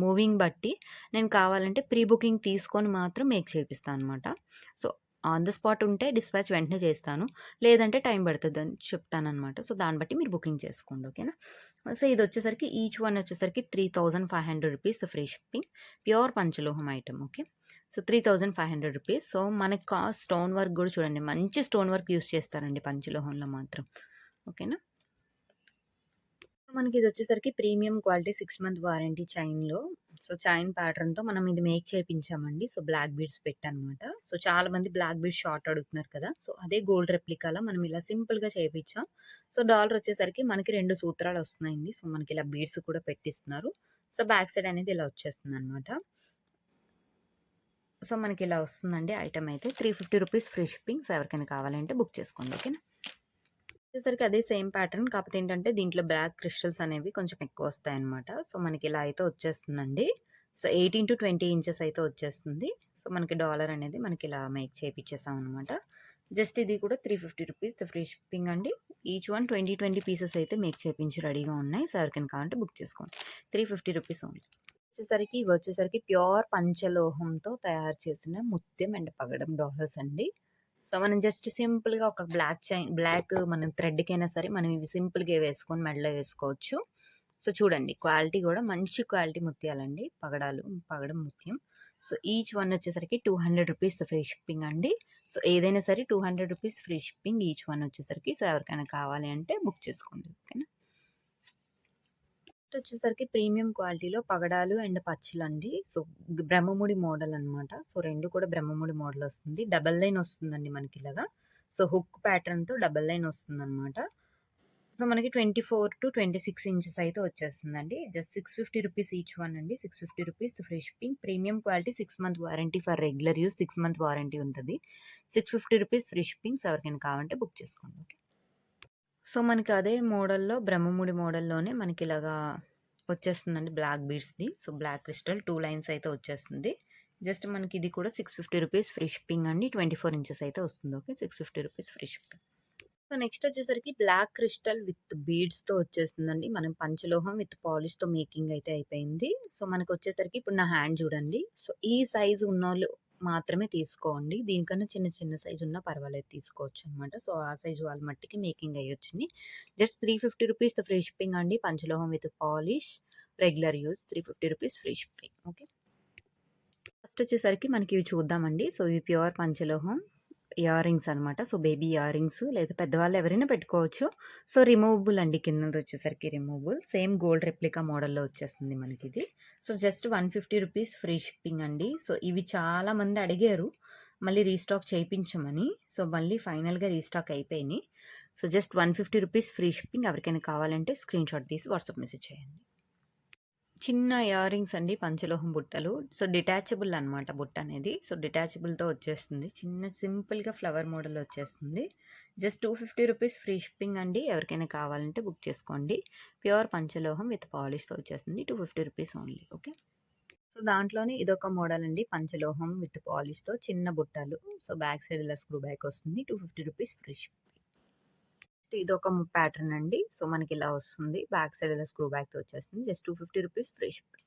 మూవింగ్ బట్టి నేను కావాలంటే ప్రీ బుకింగ్ తీసుకొని మాత్రం మేక్ చేపిస్తా అనమాట. సో, ఆన్ ద స్పాట్ ఉంటే డిస్పాచ్ వెంటనే చేస్తాను. లేదంటే టైం పడతదని చెప్తాననమాట. సో, దాన్ని బట్టి మీరు బుకింగ్ చేసుకోండి. ఓకేనా? సో, ఇదొచ్చేసరికి ఈచ్ వన్ వచ్చేసరికి 3500 రూపీస్ ఫ్రీ షిప్పింగ్. ప్యూర్ పంచలోహం item. Okay. So, 3500 rupees. So, మనకి స్టోన్ వర్క్ గూడా చూడండి. మంచి స్టోన్ వర్క్ యూజ్ చేస్తారండి పంచలోహంలో మాత్రం. ఓకేనా? మనకిదొచ్చేసరికి ప్రీమియం క్వాలిటీ 6 మంత్ వారంటీ చైన్‌లో. సో, చైన్ ప్యాటర్న్‌తో మనం ఇది మేక్ చేపించామండి. సో, బ్లాక్ బీడ్స్ పెట్టనమాట. సో, చాలా మంది బ్లాక్ బీడ్స్ షార్ట్ అడుగుతున్నారు కదా! సో, అదే గోల్డ్ రెప్లికాలా మనం ఇలా సింపుల్‌గా చేపిచ్చాం. సో, డాలర్ వచ్చేసరికి మనకి 2 సూత్రాలొస్తున్నాయండి. సో, మనకిలా బీడ్స్ కూడా పెట్టిస్తున్నారు. సో, బ్యాక్ సైడ్ అనేది ఇలా వచ్చేస్తుందనమాట. సో, మనకిలా వస్తుందండి ఐటెమ్ అయితే. 350 రూపీస్ ఫ్రీ షిప్పింగ్. సో, ఎవరికైనా కావాలంటే బుక్ చేసుకోండి. ఓకేనా? వచ్చేసరికి అదే సేమ్ ప్యాటర్న్. కాపోతే ఏంటంటే దీంట్లో బ్లాక్ క్రిస్టల్స్ అనేవి కొంచెం ఎక్కువొస్తాయన్నమాట. సో, మనకిలా అయితే వచ్చేస్తుందండి. సో, 18-20 ఇంచెస్ అయితే వచ్చేస్తుంది. సో, మనకి డాలర్ అనేది మనకిలా మేక్ చేపిచ్చేసామనమాట. జస్ట్ ఇది కూడా 350 రూపీస్ ఫ్రీ షిప్పింగ్ అండి. ఈచ్ వన్ 20 పీసెస్ అయితే మేక్ చేపించి రెడీగా ఉన్నాయి. సో, ఎవరికైనా కావాలంటే బుక్ చేసుకోండి. 350 రూపీస్ ఓన్లీ. ఇవొచ్చేసరికి ప్యూర్ పంచలోహంతో తయారు చేసిన ముత్యం అండ్ పగడం డాలర్స్ అండి. సో, మనం జస్ట్ సింపుల్‌గా ఒక బ్లాక్ మనం థ్రెడ్‌కైనా సరే మనం ఇవి సింపుల్‌గా వేసుకొని మెడలో వేసుకోవచ్చు. సో, చూడండి క్వాలిటీ గూడా మంచి క్వాలిటీ ముత్యాలండి. పగడం ముత్యం. సో, ఈచ్ వన్ వచ్చేసరికి 200 రూపీస్ ఫ్రీ షిప్పింగ్ అండి. సో, ఏదైనా సరే 200 rupees free shipping each one వచ్చేసరికి. సో, ఎవరికైనా కావాలి అంటే బుక్ చేసుకోండి. ఓకేనా? వచ్చేసరికి ప్రీమియం క్వాలిటీలో పగడాలు అండ్ పచ్చులండి. సో, బ్రహ్మముడి మోడల్ అనమాట. సో, 2 కూడా బ్రహ్మముడి మోడల్ వస్తుంది. డబుల్ లైన్ వస్తుందండి మనకిలాగా. సో, హుక్ ప్యాటర్న్‌తో డబుల్ లైన్ వస్తుందనమాట. సో, మనకి 24-26 ఇంచెస్ అయితే వచ్చేస్తుందండి. జస్ట్ 650 రూపీస్ ఈచ్ వన్ అండి. 650 rupees free shipping. Premium quality 6 month warranty for regular use 6 month warranty ఉంటది. 650 రూపీస్ ఫ్రీ షిప్పింగ్. సో, ఎవరికైనా కావాలంటే బుక్ చేసుకోండి. ఓకే. సో, మనకి అదే మోడల్‌లో బ్రహ్మముడి మోడల్‌లోనే మనకిలాగా వచ్చేస్తుందండి బ్లాక్ బీడ్స్‌ది. సో, బ్లాక్ క్రిస్టల్ 2 లైన్స్ అయితే వచ్చేస్తుంది. జస్ట్ మనకి ఇది కూడా 650 రూపీస్ ఫ్రీ షిప్పింగ్ అండి. 24 ఇంచెస్ అయితే వస్తుంది. Okay. 650 rupees free shipping. So, next వచ్చేసరికి బ్లాక్ క్రిస్టల్ విత్ బీడ్స్‌తో వచ్చేస్తుందండి. మనం పంచలోహం విత్ పాలిష్‌తో మేకింగ్ అయితే అయిపోయింది. సో, మనకొచ్చేసరికి ఇప్పుడు నా హ్యాండ్ చూడండి. సో, ఈ సైజ్ ఉన్నోళ్ళు మాత్రమే తీసుకోండి. దీనికన్నా చిన్న చిన్న సైజ్ ఉన్నా పర్వాలేదు తీసుకోవచ్చనమాట. సో, ఆ సైజ్ వాళ్ళ మట్టికి మేకింగ్ అయ్యొచ్చింది. జస్ట్ 350 రూపీస్ ఫ్రీ షిప్పింగ్ అండి. పంచలోహం with polish, regular use 350 rupees free shipping. Okay. First వచ్చేసరికి మనకి ఇవి చూద్దామండి. సో, ఇవి ప్యూర్ పంచలోహం ఇయర్ రింగ్స్ అనమాట. సో, బేబీ ఇయర్ రింగ్స్ లేదా పెద్దవాళ్ళు ఎవరైనా పెట్టుకోవచ్చు. సో, రిమూవబుల్ అండి. కిందదొచ్చేసరికి రిమూవబుల్. సేమ్ గోల్డ్ రెప్లికా మోడల్‌లో వచ్చేస్తుంది మనకిది. So, just 150 rupees free shipping అండి. సో, ఇవి చాలా మంది అడిగారు. మళ్ళీ రీస్టాక్ చేయించమని. సో, మళ్ళీ ఫైనల్‌గా రీస్టాక్ అయిపోయినాయి. So, just 150 rupees free shipping. ఎవరికైనా కావాలంటే స్క్రీన్‌షాట్ తీసి వాట్సాప్ మెసేజ్ చేయండి. చిన్న ఇయర్ రింగ్స్ అండి పంచలోహం బుట్టలు. సో, డిటాచబుల్ అనమాట బుట్టనేది. సో, డిటాచబుల్‌తో వచ్చేస్తుంది. చిన్న సింపుల్‌గా ఫ్లవర్ మోడల్ వచ్చేస్తుంది. జస్ట్ 250 రూపీస్ ఫ్రీ షిప్పింగ్ అండి. ఎవరికైనా కావాలంటే బుక్ చేసుకోండి. ప్యూర్ పంచలోహం విత్ పాలిష్‌తో వచ్చేస్తుంది. 250 రూపీస్ ఓన్లీ. ఓకే. సో, దాంట్లోనే ఇదొక మోడల్ అండి. పంచలోహం విత్ పాలిష్‌తో చిన్న బుట్టలు. సో, బ్యాక్ సైడ్ ఇలా స్క్రూ బ్యాక్ వస్తుంది. 250 రూపీస్ ఫ్రీ షిప్పింగ్. ఇదొక ప్యాటర్న్ అండి. సో, మనకిలా వస్తుంది. బ్యాక్ సైడ్ ఇలా స్క్రూ బ్యాక్‌తో వచ్చేస్తుంది. Just 250 rupees free shipping.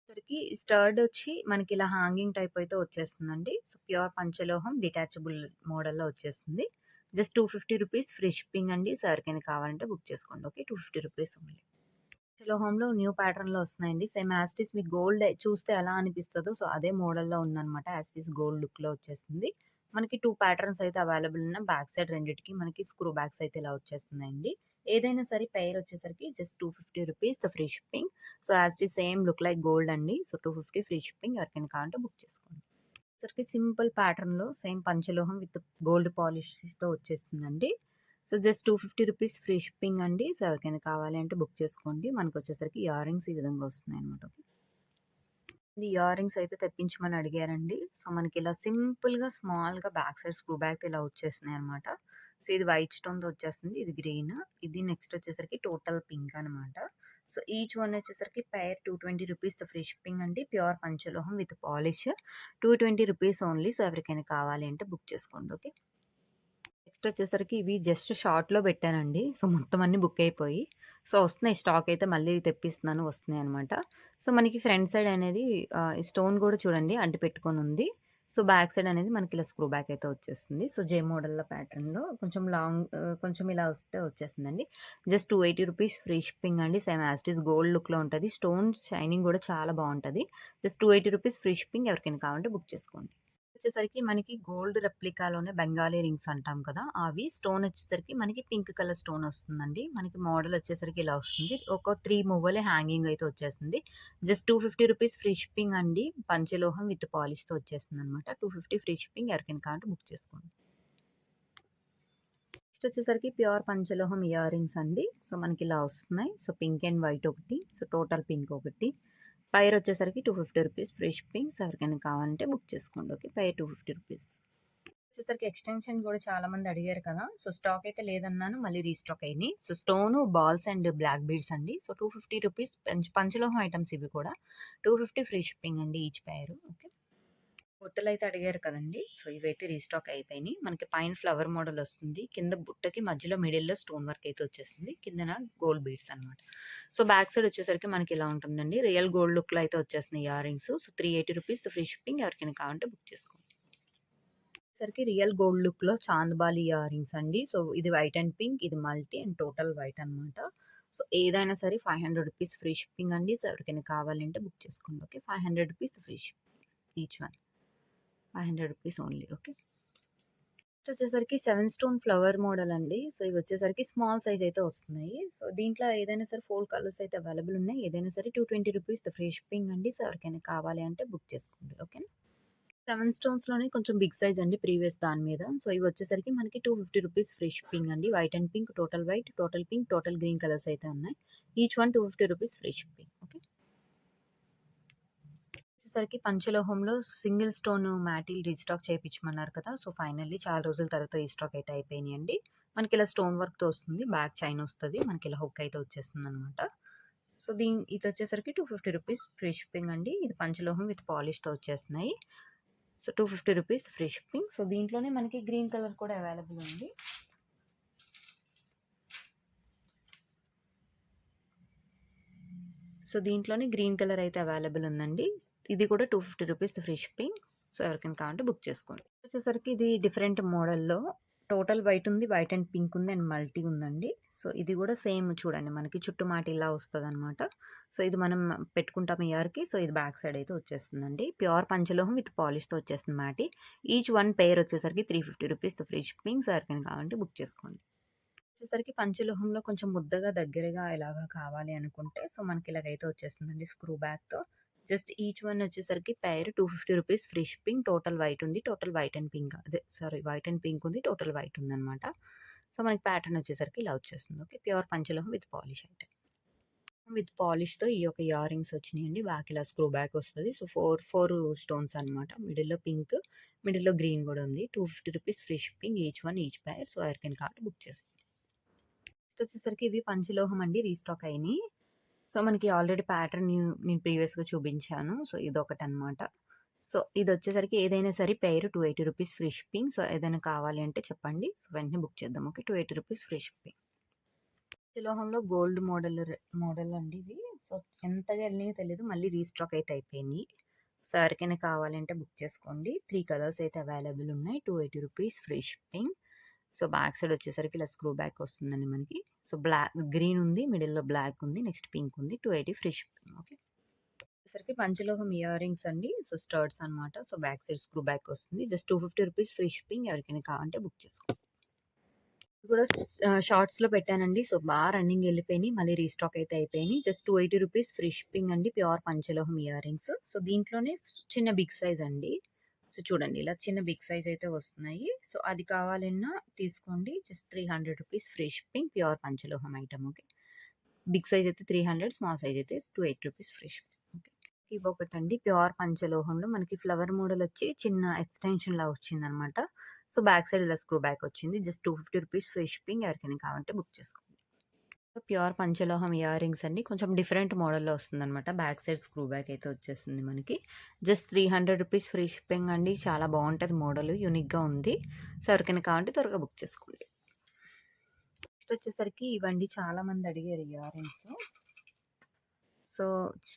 సరికి స్టర్డ్ వచ్చి మనకిలా హ్యాంగింగ్ టైప్ అయితే వచ్చేస్తుందండి. సో, ప్యూర్ పంచలోహం డిటాచబుల్ మోడల్‌లో వచ్చేస్తుంది. జస్ట్ 250 రూపీస్ ఫ్రీ షిప్పింగ్ అండి. సో, ఎవరికైనా కావాలంటే బుక్ చేసుకోండి. ఓకే. 250 rupees only. పంచలోహంలో న్యూ ప్యాటర్న్‌లో వస్తున్నాయండి. సేమ్ యాజ్ ఇట్ ఈస్ మీకు గోల్డ్ చూస్తే ఎలా అనిపిస్తదో సో, అదే మోడల్‌లో ఉందనమాట. యాజ్ ఇట్ ఈస్ గోల్డ్ లుక్‌లో వచ్చేస్తుంది. మనకి 2 ప్యాటర్న్స్ అయితే అవైలబుల్ ఉన్నాయి. బ్యాక్ సైడ్ రెండిటికి మనకి స్క్రూ బ్యాగ్స్ అయితే ఇలా వచ్చేస్తున్నాయండి. ఏదైనా సరే పెయిర్ వచ్చేసరికి just 250 rupees the free shipping. So, as it is same look like gold అండి. So, 250 free shipping. ఎవరికైనా కావాలంటే బుక్ చేసుకోండి. సరికి సింపుల్ ప్యాటర్న్‌లో సేమ్ పంచలోహం విత్ గోల్డ్ పాలిష్‌తో వచ్చేస్తుందండి. So, just 250 rupees free shipping అండి. సో, ఎవరికైనా కావాలి అంటే బుక్ చేసుకోండి. మనకొచ్చేసరికి ఇయర్ రింగ్స్ ఈ విధంగా వస్తున్నాయన్నమాట. ఈ ఇయర్ రింగ్స్ అయితే తెప్పించమని అడిగారండి. సో, మనకిలా సింపుల్‌గా స్మాల్‌గా బ్యాక్ సైడ్ స్క్రూ బ్యాక్‌తో ఇలా వచ్చేస్తున్నాయన్నమాట. సో, ఇది వైట్ స్టోన్‌తో వచ్చేస్తుంది. ఇది గ్రీన్. ఇది నెక్స్ట్ వచ్చేసరికి టోటల్ పింక్ అనమాట. సో, ఈచ్ వన్ వచ్చేసరికి పెయిర్ 220 రూపీస్ ఫ్రీ షిప్పింగ్ అండి. ప్యూర్ పంచలోహం with polish 220 rupees only. So, ఎవరికైనా కావాలి అంటే బుక్ చేసుకోండి. ఓకే. నెక్స్ట్ వచ్చేసరికి ఇవి జస్ట్ షార్ట్‌లో పెట్టానండి. సో, మొత్తం అన్నీ బుక్ అయిపోయి. సో, వస్తున్నాయి స్టాక్ అయితే మళ్ళీ తెప్పిస్తున్నాను వస్తున్నాయన్నమాట. సో, మనకి ఫ్రంట్ సైడ్ అనేది ఈ స్టోన్ కూడా చూడండి అంటిపెట్టుకొనుంది. సో, బ్యాక్ సైడ్ అనేది మనకి ఇలా స్క్రూ బ్యాక్ అయితే వచ్చేస్తుంది. సో, జే మోడల్‌లో ప్యాటర్న్‌లో కొంచెం లాంగ్ కొంచెం ఇలా వస్తే వచ్చేస్తుందండి. జస్ట్ 280 రూపీస్ ఫ్రీ షిప్పింగ్ అండి. Same as it is gold లుక్‌లో ఉంటది. స్టోన్ షైనింగ్ కూడా చాలా బావుంటది. Just 280 rupees free shipping. ఎవరికైనా కావాలంటే బుక్ చేసుకోండి. వచ్చేసరికి మనకి గోల్డ్ రెప్లికాలోనే బెంగాలీ రింగ్స్ అంటాం కదా! అవి స్టోన్ వచ్చేసరికి మనకి పింక్ కలర్ స్టోన్ వస్తుందండి. మనకి మోడల్ వచ్చేసరికి ఇలా వస్తుంది. ఒక 3 మువ్వలే హ్యాంగింగ్ అయితే వచ్చేసింది. జస్ట్ 250 రూపీస్ ఫ్రీ షిప్పింగ్ అండి. పంచలోహం విత్ పాలిష్‌తో వచ్చేస్తుందనమాట. 250 free shipping. ఎవరికైనా కావాలంటే బుక్ చేసుకోండి. నెక్స్ట్ వచ్చేసరికి ప్యూర్ పంచలోహం ఇయర్ రింగ్స్ అండి. సో, మనకి ఇలా వస్తున్నాయి. సో, పింక్ అండ్ వైట్ ఒకటి. సో, టోటల్ పింక్ ఒకటి. పైర్ వచ్చేసరికి 250 రూపీస్ ఫ్రీ షిప్పింగ్. సో, ఎవరికైనా కావాలంటే బుక్ చేసుకోండి. ఓకే. Pair 250 rupees. వచ్చేసరికి ఎక్స్‌టెన్షన్ గూడా చాలా మంది అడిగారు కదా! సో, స్టాక్ అయితే లేదన్నాను. మళ్ళీ రీస్టాక్ అయినియి. So, stone, balls and black beads అండి. సో, 250 రూపీస్ పంచలోహం ఐటెమ్స్ ఇవి కూడా. 250 ఫ్రీ షిప్పింగ్ అండి ఈచ్ పెయిర్. ఓకే. బుట్టలైతే అడిగారు కదండీ! సో, ఇవైతే రీస్టాక్ అయిపోయినియి. మనకి పైన ఫ్లవర్ మోడల్ వస్తుంది. కింద బుట్టకి మధ్యలో మిడిల్‌లో స్టోన్ వర్క్ అయితే వచ్చేసింది. కిందన గోల్డ్ బీడ్స్ అనమాట. సో, బ్యాక్ సైడ్ వచ్చేసరికి మనకి ఇలా ఉంటుందండి. రియల్ గోల్డ్ లుక్‌లో అయితే వచ్చేస్తున్నాయి ear rings. So, 380 rupees free shipping. ఎవరికైనా కావాలంటే బుక్ చేసుకోండి. సరికి రియల్ గోల్డ్ లుక్‌లో చాందబాలి ఇయర్ రింగ్స్ అండి. సో, ఇది వైట్ అండ్ పింక్, ఇది మల్టీ అండ్ టోటల్ వైట్ అనమాట. సో, ఏదైనా సరే 500 రూపీస్ ఫ్రీ షిప్పింగ్ అండి. సో, ఎవరికైనా కావాలంటే బుక్ చేసుకోండి. Okay. 500 rupees free shipping each one. 500 rupees only. Okay. Next వచ్చేసరికి 7 స్టోన్ ఫ్లవర్ మోడల్ అండి. సో, ఇవి వచ్చేసరికి స్మాల్ సైజ్ అయితే వస్తున్నాయి. సో, దీంట్లో ఏదైనా సరే 4 కలర్స్ అయితే అవైలబుల్ ఉన్నాయి. ఏదైనా సరే 220 రూపీస్ ఫ్రీ షిప్పింగ్ అండి. సో, ఎవరికైనా కావాలి అంటే బుక్ చేసుకోండి. ఓకేనా. 7 స్టోన్స్‌లోనే కొంచెం బిగ్ సైజ్ అండి ప్రీవియస్ దాని మీద. సో, ఇవొచ్చేసరికి మనకి 250 రూపీస్ ఫ్రీ షిప్పింగ్ అండి. White and pink, total white, total pink, total green colours అయితే ఉన్నాయి. Each one 250 rupees free shipping. Okay. వచ్చేసరికి పంచలోహంలో సింగిల్ స్టోన్ మ్యాటిల్ రీస్టాక్ చేపించమన్నారు కదా! సో, ఫైనల్లీ చాలా రోజుల తర్వాత రీస్టాక్ అయితే అయిపోయినాయండి. మనకిలా స్టోన్ వర్క్‌తో వస్తుంది. బ్యాక్ చైన్ వస్తది. మనకిలా హుక్ అయితే వచ్చేస్తుందనమాట. సో, ఇదొచ్చేసరికి 250 రూపీస్ ఫ్రీ షిప్పింగ్ అండి. ఇది పంచలోహం విత్ పాలిష్‌తో వచ్చేస్తున్నాయి. So, 250 rupees free shipping. So, దీంట్లోనే మనకి గ్రీన్ కలర్ కూడా అవైలబుల్ ఉంది. సో, దీంట్లోనే గ్రీన్ కలర్ అయితే అవైలబుల్ ఉందండి. ఇది కూడా రూ. 250 ఫ్రీ షిప్పింగ్. సో, ఎవరికైనా కావాలంటే బుక్ చేసుకోండి. వచ్చేసరికి ఇది డిఫరెంట్ మోడల్‌లో టోటల్ వైట్ ఉంది. వైట్ అండ్ పింక్ ఉంది అండ్ మల్టీ ఉందండి. సో, ఇది కూడా సేమ్ చూడండి మనకి చుట్టూ మాట ఇలా వస్తదనమాట. సో, ఇది మనం పెట్టుకుంటాం ఇయర్‌కి. సో, ఇది బ్యాక్ సైడ్ అయితే వచ్చేస్తుందండి. ప్యూర్ పంచలోహం విత్ పాలిష్‌తో వచ్చేస్తుంది మ్యాటి. ఈచ్ వన్ పెయిర్ వచ్చేసరికి రూ. 350 ఫ్రీ షిప్పింగ్. సో, ఎవరికైనా కావాలంటే బుక్ చేసుకోండి. వచ్చేసరికి పంచలోహంలో కొంచెం ముద్దగా దగ్గరగా ఇలాగా కావాలి అనుకుంటే సో మనకి ఇలాగైతే వచ్చేస్తుందండి స్క్రూ బ్యాగ్‌తో. జస్ట్ ఈచ్ వన్ వచ్చేసరికి పెయిర్ రూ. 250 ఫ్రీ షిప్పింగ్. టోటల్ వైట్ ఉంది. టోటల్ వైట్ అండ్ పింక్ అదే సారీ వైట్ అండ్ పింక్ ఉంది. టోటల్ వైట్ ఉందనమాట. సో మనకి ప్యాటర్న్ వచ్చేసరికి ఇలా వచ్చేస్తుంది. ఓకే. ప్యూర్ పంచలోహం విత్ పాలిష్ ఐటెమ్. విత్ పాలిష్‌తో ఈ యొక్క ఇయర్ రింగ్స్ వచ్చినాయండి. బ్యాక్ ఇలా స్క్రూ బ్యాక్ వస్తది. సో 4 స్టోన్స్ అనమాట. మిడిల్‌లో పింక్, మిడిల్‌లో గ్రీన్ కూడా ఉంది. రూ. 250 free shipping. Each one each pair. So ఎవరికైనా కావాలంటే బుక్ చేసేయండి. నెక్స్ట్ వచ్చేసరికి ఇవి పంచలోహం అండి రీస్టాక్ అయినాయి. సో, మనకి ఆల్రెడీ ప్యాటర్న్ నేను ప్రీవియస్‌గా చూపించాను. సో, ఇదొకటనమాట. సో, ఇదొచ్చేసరికి ఏదైనా సరే పెయిర్ రూ. 280 ఫ్రీ షిప్పింగ్. సో, ఏదైనా కావాలి అంటే చెప్పండి. సో, వెంటనే బుక్ చేద్దాం. ఓకే. రూ. 280 ఫ్రీ షిప్పింగ్. పంచలోహంలో గోల్డ్ మోడల్ అండి ఇవి. సో, ఎంతగా ఎళ్ళినాయో తెలీదు. మళ్ళీ రీస్టాక్ అయితే అయిపోయినాయి. సో, ఎవరికైనా కావాలంటే బుక్ చేసుకోండి. 3 కలర్స్ అయితే అవైలబుల్ ఉన్నాయి. రూ. 280 free shipping. So, back side వచ్చేసరికి ఇలా స్క్రూ బ్యాక్ వస్తుందండి మనకి. సో, గ్రీన్ ఉంది. మిడిల్‌లో బ్లాక్ ఉంది. నెక్స్ట్ పింక్ ఉంది. 280 ఫ్రీ షిప్పింగ్. ఓకే. వచ్చేసరికి పంచలోహం ఇయర్ రింగ్స్ అండి. సో, స్టడ్స్ అనమాట. So, back side screw back వస్తుంది. జస్ట్ రూ. 250 ఫ్రీ షిప్పింగ్. ఎవరికైనా కావాలంటే బుక్ చేసుకోండి. ఇది కూడా షార్ట్స్‌లో పెట్టానండి. సో, రన్నింగ్ ఎళ్ళిపోయినాయి. మళ్ళీ రీస్టాక్ అయితే అయిపోయినాయి. జస్ట్ రూ. 280 ఫ్రీ షిప్పింగ్ అండి. ప్యూర్ పంచలోహం ఇయర్ రింగ్స్. సో, దీంట్లోనే చిన్న బిగ్ సైజ్ అండి. సో, చూడండి ఇలా చిన్న బిగ్ సైజ్ అయితే వస్తున్నాయి. సో, అది కావాలన్నా తీసుకోండి. జస్ట్ రూ. 300 ఫ్రీ షిప్పింగ్. ప్యూర్ పంచలోహం ఐటెమ్. ఓకే. బిగ్ సైజ్ అయితే 300, స్మాల్ సైజ్ అయితే రూ. 280 ఫ్రీ షిప్పింగ్. ఓకే. ఇవొకటండి ప్యూర్ పంచలోహంలో మనకి ఫ్లవర్ మోడల్ వచ్చి చిన్న ఎక్స్‌టెన్షన్‌లా వచ్చిందనమాట. సో, బ్యాక్ సైడ్ ఇలా స్క్రూ బ్యాక్ వచ్చింది. జస్ట్ రూ. 250 ఫ్రీ షిప్పింగ్. ఎవరికైనా కావాలంటే బుక్ చేసుకోండి. ప్యూర్ పంచలోహం ఇయర్ రింగ్స్ అండి. కొంచెం డిఫరెంట్ మోడల్‌లో వస్తుందనమాట. బ్యాక్ సైడ్ స్క్రూ బ్యాక్ అయితే వచ్చేస్తుంది మనకి. జస్ట్ రూ. 300 ఫ్రీ షిప్పింగ్ అండి. చాలా బావుంటది మోడల్. యూనిక్‌గా ఉంది. సో, ఎవరికైనా కావాలంటే త్వరగా బుక్ చేసుకోండి. నెక్స్ట్ వచ్చేసరికి ఇవండి చాలా మంది అడిగారు ఇయర్ రింగ్స్. సో,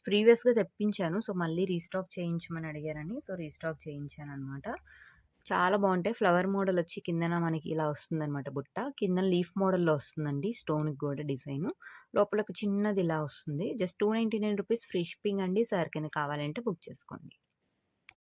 ప్రీవియస్‌గా తెప్పించాను. సో, మళ్ళీ రీస్టాక్ చేయించమని అడిగారని. సో, రీస్టాక్ చేయించాననమాట. చాలా బావుంటాయి. ఫ్లవర్ మోడల్ వచ్చి కిందన మనకి ఇలా వస్తుందనమాట బుట్ట. కింద లీఫ్ మోడల్‌లో వస్తుందండి. స్టోన్‌కి కూడా డిజైను. లోపల ఒక చిన్నది ఇలా వస్తుంది. జస్ట్ రూ. 299 ఫ్రీ షిప్పింగ్ అండి. సో, ఎవరికైనా కావాలంటే బుక్ చేసుకోండి.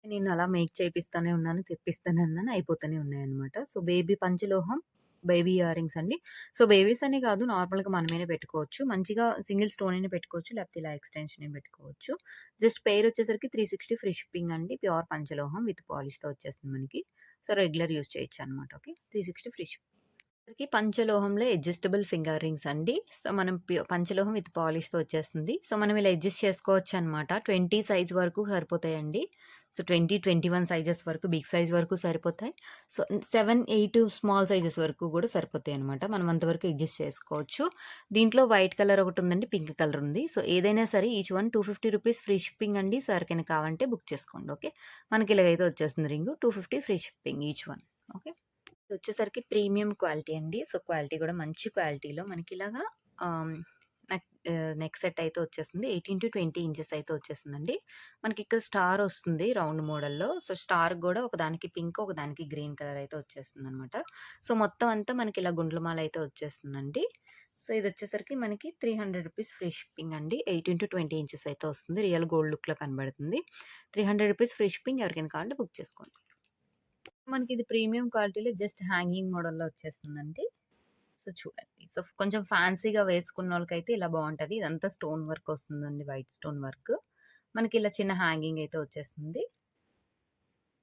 నేను అలా మేక్ చేపిస్తానే ఉన్నాను. తెప్పిస్తానే ఉన్నాను. అయిపోతూనే ఉన్నాయన్నమాట. సో, బేబీ పంచలోహం, బేబీ ఇయర్ రింగ్స్ అండి. సో, బేబీస్ అనే కాదు నార్మల్‌గా మనమైనా పెట్టుకోవచ్చు. మంచిగా సింగిల్ స్టోన్ అయినా పెట్టుకోవచ్చు. లేకపోతే ఇలా ఎక్స్‌టెన్షన్ అయినా పెట్టుకోవచ్చు. జస్ట్ పెయిర్ వచ్చేసరికి 360 ఫ్రీ షిప్పింగ్ అండి. ప్యూర్ పంచలోహం విత్ పాలిష్‌తో వచ్చేస్తుంది మనకి. సో, రెగ్యులర్ యూజ్ చేయొచ్చనమాట. ఓకే. 360 free shipping. పంచలోహంలో అడ్జస్టబుల్ ఫింగర్ రింగ్స్ అండి. సో, మనం పంచలోహం విత్ పాలిష్‌తో వచ్చేస్తుంది. సో, మనం ఇలా అడ్జస్ట్ చేసుకోవచ్చనమాట. 20 సైజ్ వరకు సరిపోతాయండి. సో, 20, 21 సైజెస్ వరకు బిగ్ సైజ్ వరకు సరిపోతాయి. సో, 7, 8 స్మాల్ సైజెస్ వరకు కూడా సరిపోతాయనమాట. మనం అంతవరకు అడ్జస్ట్ చేసుకోవచ్చు. దీంట్లో వైట్ కలర్ ఒకటుందండి. పింక్ కలర్ ఉంది. సో, ఏదైనా సరే ఈచ్ వన్ రూ. 250 ఫ్రీ షిప్పింగ్ అండి. సో, ఎవరికైనా కావాలంటే బుక్ చేసుకోండి. ఓకే. మనకి ఇలాగైతే వచ్చేస్తుంది ring. 250 free shipping each one. Okay. ఇదొచ్చేసరికి ప్రీమియం క్వాలిటీ అండి. సో, క్వాలిటీ గూడా మంచి క్వాలిటీలో మనకిలాగా ఆహ్, నెక్ సెట్ అయితే వచ్చేస్తుంది. 18-20 ఇంచెస్ అయితే వచ్చేసిందండి. మనకిక్కడ స్టార్ వస్తుంది రౌండ్ మోడల్‌లో. సో, స్టార్ గూడా ఒకదానికి పింక్, ఒకదానికి గ్రీన్ కలర్ అయితే వచ్చేస్తుందనమాట. సో, మొత్తం అంతా మనకిలా గుండ్లమాల అయితే వచ్చేస్తుందండి. సో, ఇదొచ్చేసరికి మనకి రూ. 300 ఫ్రీ షిప్పింగ్ అండి. 18-20 ఇంచెస్ అయితే వస్తుంది. రియల్ గోల్డ్ లుక్‌లో కనబడుతుంది. రూ. 300 ఫ్రీ షిప్పింగ్. ఎవరికైనా కావాలంటే బుక్ చేసుకోండి. మనకిది ప్రీమియం క్వాలిటీలో జస్ట్ హ్యాంగింగ్ మోడల్‌లో వచ్చేస్తుందండి. సో, చూడండి. సో, కొంచెం ఫ్యాన్సీగా వేసుకున్నోళ్ళకైతే ఇలా బావుంటది. ఇదంతా స్టోన్ వర్క్ వస్తుందండి. White stone work. మనకిలా చిన్న హ్యాంగింగ్ అయితే వచ్చేస్తుంది.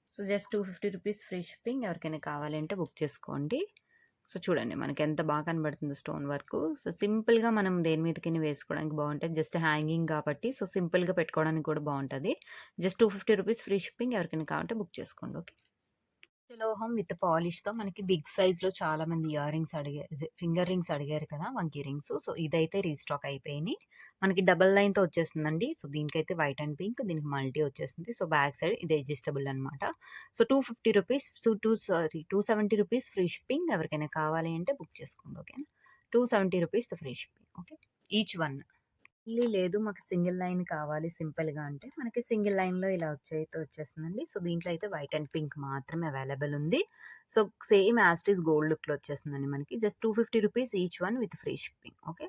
సో, జస్ట్ రూ. 250 ఫ్రీ షిప్పింగ్. ఎవరికైనా కావాలంటే బుక్ చేసుకోండి. సో, చూడండి మనకెంత బాగా కనబడుతుందో స్టోన్ వర్కు. సో, సింపుల్‌గా మనం దేని మీదకైనా వేసుకోవడానికి బావుంటది. జస్ట్ హ్యాంగింగ్ కాబట్టి సో, సింపుల్‌గా పెట్టుకోవడానికి కూడా బావుంటది. జస్ట్ రూ. 250 ఫ్రీ షిప్పింగ్. ఎవరికైనా కావాలంటే బుక్ చేసుకోండి. ఓకే. లోహం విత్ పాలిష్‌తో మనకి బిగ్ సైజ్‌లో చాలా మంది ఇయర్ రింగ్స్ ఫింగర్ రింగ్స్ అడిగారు కదా! వంకీ రింగ్స్. సో, ఇదైతే రీస్టాక్ అయిపోయినాయి. మనకి డబుల్ లైన్‌తో వచ్చేస్తుందండి. సో, దీనికైతే వైట్ అండ్ పింక్, దీనికి మల్టీ వచ్చేస్తుంది. సో, బ్యాక్ సైడ్ ఇది అడ్జస్టబుల్ అనమాట. సో, రూ. 250 రూ. 270 ఫ్రీ షిప్పింగ్. ఎవరికైనా కావాలి అంటే బుక్ చేసుకోండి. ఓకేనా. రూ. 270 free shipping. Okay. Each one. లేదు మాకు సింగిల్ లైన్ కావాలి సింపుల్‌గా అంటే, మనకి సింగిల్ లైన్‌లో ఇలా వచ్చేస్తుందండి. సో, దీంట్లో అయితే వైట్ అండ్ పింక్ మాత్రమే అవైలబుల్ ఉంది. So, same as it is gold లుక్‌లో వచ్చేస్తుందండి మనకి. జస్ట్ రూ. 250 each one with free shipping. Okay.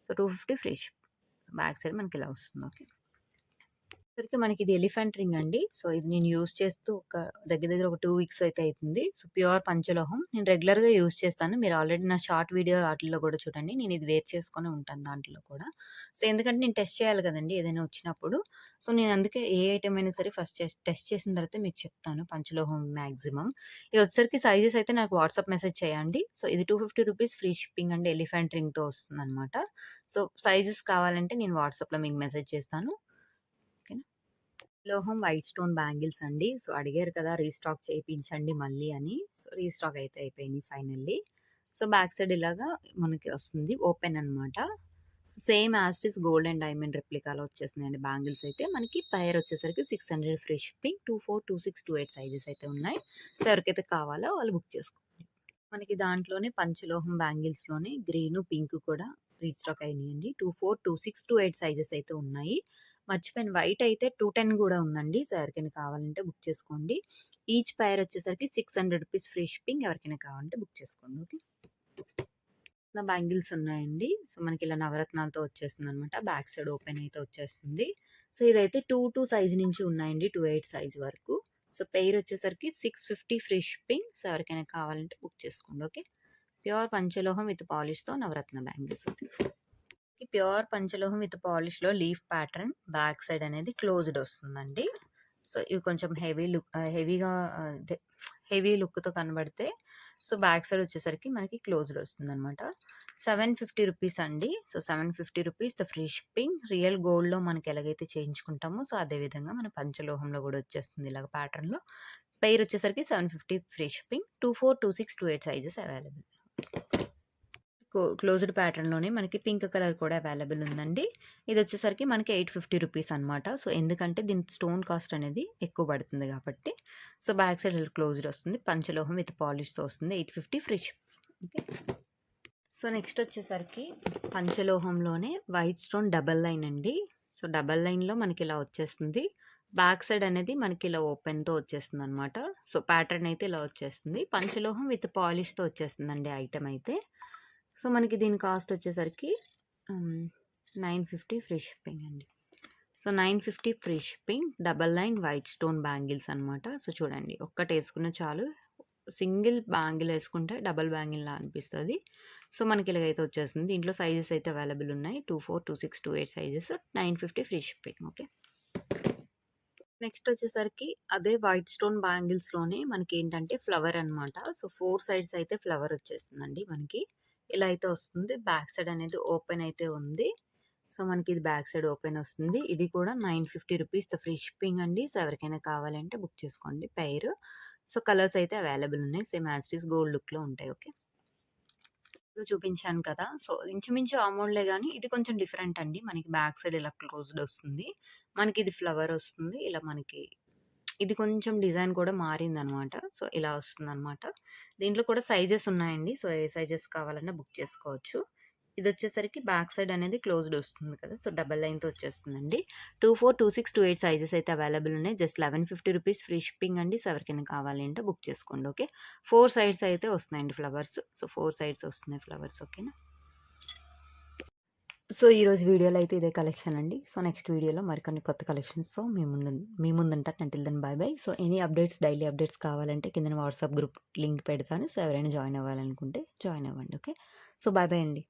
So, 250 free ship. Back side మనకి ఇలా వస్తుంది. ఓకే. వచ్చేసరికి మనకిది ఎలిఫెంట్ రింగ్ అండి. సో, ఇది నేను యూజ్ చేస్తూ దగ్గర దగ్గర ఒక 2 వీక్స్ అయితే అయితుంది. సో, ప్యూర్ పంచలోహం. నేను రెగ్యులర్‌గా యూజ్ చేస్తాను. మీరు ఆల్రెడీ నా షార్ట్ వీడియో ఆటిల్లో కూడా చూడండి. నేను ఇది వేర్ చేసుకొని ఉంటాను దాంట్లో కూడా. సో, ఎందుకంటే నేను టెస్ట్ చేయాలి కదండీ ఏదైనా వచ్చినప్పుడు. సో, నేను అందుకే ఏ ఐటెమ్ అయినా సరే ఫస్ట్ టెస్ట్ చేసిన తర్వాత మీకు చెప్తాను పంచలోహం మాక్సిమం. ఇది వచ్చేసరికి సైజెస్ అయితే నాకు వాట్సాప్ మెసేజ్ చేయండి. సో, ఇది రూ. 250 ఫ్రీ షిప్పింగ్ అండి. ఎలిఫెంట్ రింగ్‌తో వస్తుందనమాట. సో, సైజెస్ కావాలంటే నేను వాట్సాప్‌లో మీకు మెసేజ్ చేస్తాను. ఓకేనా. లోహం వైట్ స్టోన్ బ్యాంగిల్స్ అండి. సో, అడిగారు కదా రీస్టాక్ చేయించండి మళ్ళీ అని. సో, రీస్టాక్ అయితే అయిపోయింది ఫైనల్లీ. సో, బ్యాక్ సైడ్ ఇలాగా మనకి వస్తుంది. ఓపెన్ అనమాట. Same as it is gold and diamond రెప్లికాలో వచ్చేస్తున్నాయండి బ్యాంగిల్స్ అయితే. మనకి పెయిర్ వచ్చేసరికి 600 ఫ్రీ షిప్పింగ్. 24, 26, 28 సైజెస్ అయితే ఉన్నాయి. సో, ఎవరికైతే కావాలో వాళ్ళు బుక్ చేసుకోండి. మనకి దాంట్లోనే పంచలోహం బ్యాంగిల్స్‌లోనే గ్రీను, పింక్ కూడా రీస్టాక్ అయినాయండి. 24, 26, 28 సైజెస్ అయితే ఉన్నాయి. మర్చిపోయాను వైట్ అయితే 210 గూడా ఉందండి. సో, ఎవరికైనా కావాలంటే బుక్ చేసుకోండి. ఈచ్ పెయిర్ వచ్చేసరికి రూ. 600 ఫ్రీ షిప్పింగ్. ఎవరికైనా కావాలంటే బుక్ చేసుకోండి. ఓకే. నా బ్యాంగిల్స్ ఉన్నాయండి. సో, మనకి ఇలా నవరత్నాలతో వచ్చేస్తుందనమాట. బ్యాక్ సైడ్ ఓపెన్ అయితే వచ్చేస్తుంది. సో, ఇదైతే 2 సైజ్ నుంచి ఉన్నాయండి. 28 సైజ్ వరకు. సో, పెయిర్ వచ్చేసరికి 650 ఫ్రీ షిప్పింగ్. సో, ఎవరికైనా కావాలంటే బుక్ చేసుకోండి. ఓకే. ప్యూర్ పంచలోహం విత్ పాలిష్‌తో నవరత్న బ్యాంగిల్స్. ఓకే. ప్యూర్ పంచలోహం విత్ పాలిష్‌లో లీఫ్ ప్యాటర్న్ బ్యాక్ సైడ్ అనేది క్లోజ్డ్ వస్తుందండి. సో, ఇవి కొంచెం హెవీగా అదే హెవీ లుక్‌తో కనబడితే సో, బ్యాక్ సైడ్ వచ్చేసరికి మనకి క్లోజ్డ్ వస్తుందనమాట. రూ. 750 అండి. సో, రూ. 750 ఫ్రీ షిప్పింగ్. రియల్ గోల్డ్‌లో మనకి ఎలాగైతే చేయించుకుంటామో సో, అదే విధంగా మన పంచలోహంలో కూడా వచ్చేస్తుంది ఇలాగ ప్యాటర్న్‌లో. పెయిర్ వచ్చేసరికి 750 free shipping. 24, 26, 28 sizes available. Closed ప్యాటర్న్‌లోనే మనకి పింక్ కలర్ కూడా అవైలబుల్ ఉందండి. ఇదొచ్చేసరికి మనకి రూ. 850 అనమాట. సో, ఎందుకంటే దీని స్టోన్ కాస్ట్ అనేది ఎక్కువ పడుతుంది కాబట్టి. సో, బ్యాక్ సైడ్ క్లోజ్డ్ వస్తుంది. పంచలోహం విత్ పాలిష్‌తో వస్తుంది. 850 free ship. Okay. So, next వచ్చేసరికి పంచలోహంలోనే వైట్ స్టోన్ డబల్ లైన్ అండి. సో, డబల్ లైన్‌లో మనకి ఇలా వచ్చేస్తుంది. బ్యాక్ సైడ్ అనేది మనకి ఇలా ఓపెన్‌తో వచ్చేస్తుందనమాట. సో, ప్యాటర్న్ అయితే ఇలా వచ్చేస్తుంది. పంచలోహం విత్ పాలిష్‌తో వచ్చేస్తుందండి ఐటెమ్ అయితే. సో, మనకి దీని కాస్ట్ వచ్చేసరికి 950 ఫ్రీ షిప్పింగ్ అండి. So, 950 free shipping. Double line white stone bangles అనమాట. సో, చూడండి ఒక్కటేసుకున్న చాలు. సింగిల్ బ్యాంగిల్ ఏసుకుంటే డబుల్ బ్యాంగిల్‌లా అనిపిస్తది. సో, మనకి ఇలాగైతే వచ్చేస్తుంది. దీంట్లో సైజెస్ అయితే అవైలబుల్ ఉన్నాయి. 24, 26, 28 sizes. 950 free shipping. Okay. Next వచ్చేసరికి అదే వైట్ స్టోన్ బ్యాంగిల్స్‌లోనే మనకేంటంటే ఫ్లవర్ అనమాట. సో, 4 సైడ్స్ అయితే ఫ్లవర్ వచ్చేస్తుందండి మనకి. ఇలా అయితే వస్తుంది. బ్యాక్ సైడ్ అనేది ఓపెన్ అయితే ఉంది. సో, మనకి ఇది బ్యాక్ సైడ్ ఓపెన్ వస్తుంది. ఇది కూడా రూ. 950 ఫ్రీ షిప్పింగ్ అండి. సో, ఎవరికైనా కావాలంటే బుక్ చేసుకోండి పెయిర్. సో, కలర్స్ అయితే అవైలబుల్ ఉన్నాయి. Same as it is gold లుక్‌లో ఉంటాయి. ఓకే. చూపించాను కదా! సో, ఇంచుమించు ఆ మోడలే గానీ ఇది కొంచెం డిఫరెంట్ అండి. మనకి బ్యాక్ సైడ్ ఇలా క్లోజ్డ్ వస్తుంది. మనకి ఇది ఫ్లవర్ వస్తుంది. ఇలా మనకి ఇది కొంచెం డిజైన్ కూడా మారిందనమాట. సో, ఇలా వస్తుందనమాట. దీంట్లో కూడా సైజెస్ ఉన్నాయండి. సో, ఏ సైజెస్ కావాలన్నా బుక్ చేసుకోవచ్చు. ఇదొచ్చేసరికి బ్యాక్ సైడ్ అనేది క్లోజ్డ్ వస్తుంది కదా! సో, డబల్ లైన్‌తో వచ్చేస్తుందండి. 24, 26, 28 సైజెస్ అయితే అవైలబుల్ ఉన్నాయి. జస్ట్ రూ. 1150 ఫ్రీ షిప్పింగ్ అండి. సో, ఎవరికైనా కావాలి అంటే బుక్ చేసుకోండి. ఓకే. 4 సైడ్స్ అయితే వస్తున్నాయండి ఫ్లవర్స్. సో, 4 సైడ్స్ వస్తున్నాయి ఫ్లవర్స్. ఓకేనా. సో, ఈరోజు వీడియోలో అయితే ఇదే కలెక్షన్ అండి. సో, నెక్స్ట్ వీడియోలో మరికొన్ని కొత్త కలెక్షన్స్‌తో మీ ముందుంటాను. Until then bye bye. So, any updates daily updates కావాలంటే కిందన వాట్సాప్ గ్రూప్ లింక్ పెడతాను. సో, ఎవరైనా జాయిన్ అవ్వాలనుకుంటే జాయిన్ అవ్వండి. ఓకే. సో, బై బై అండి.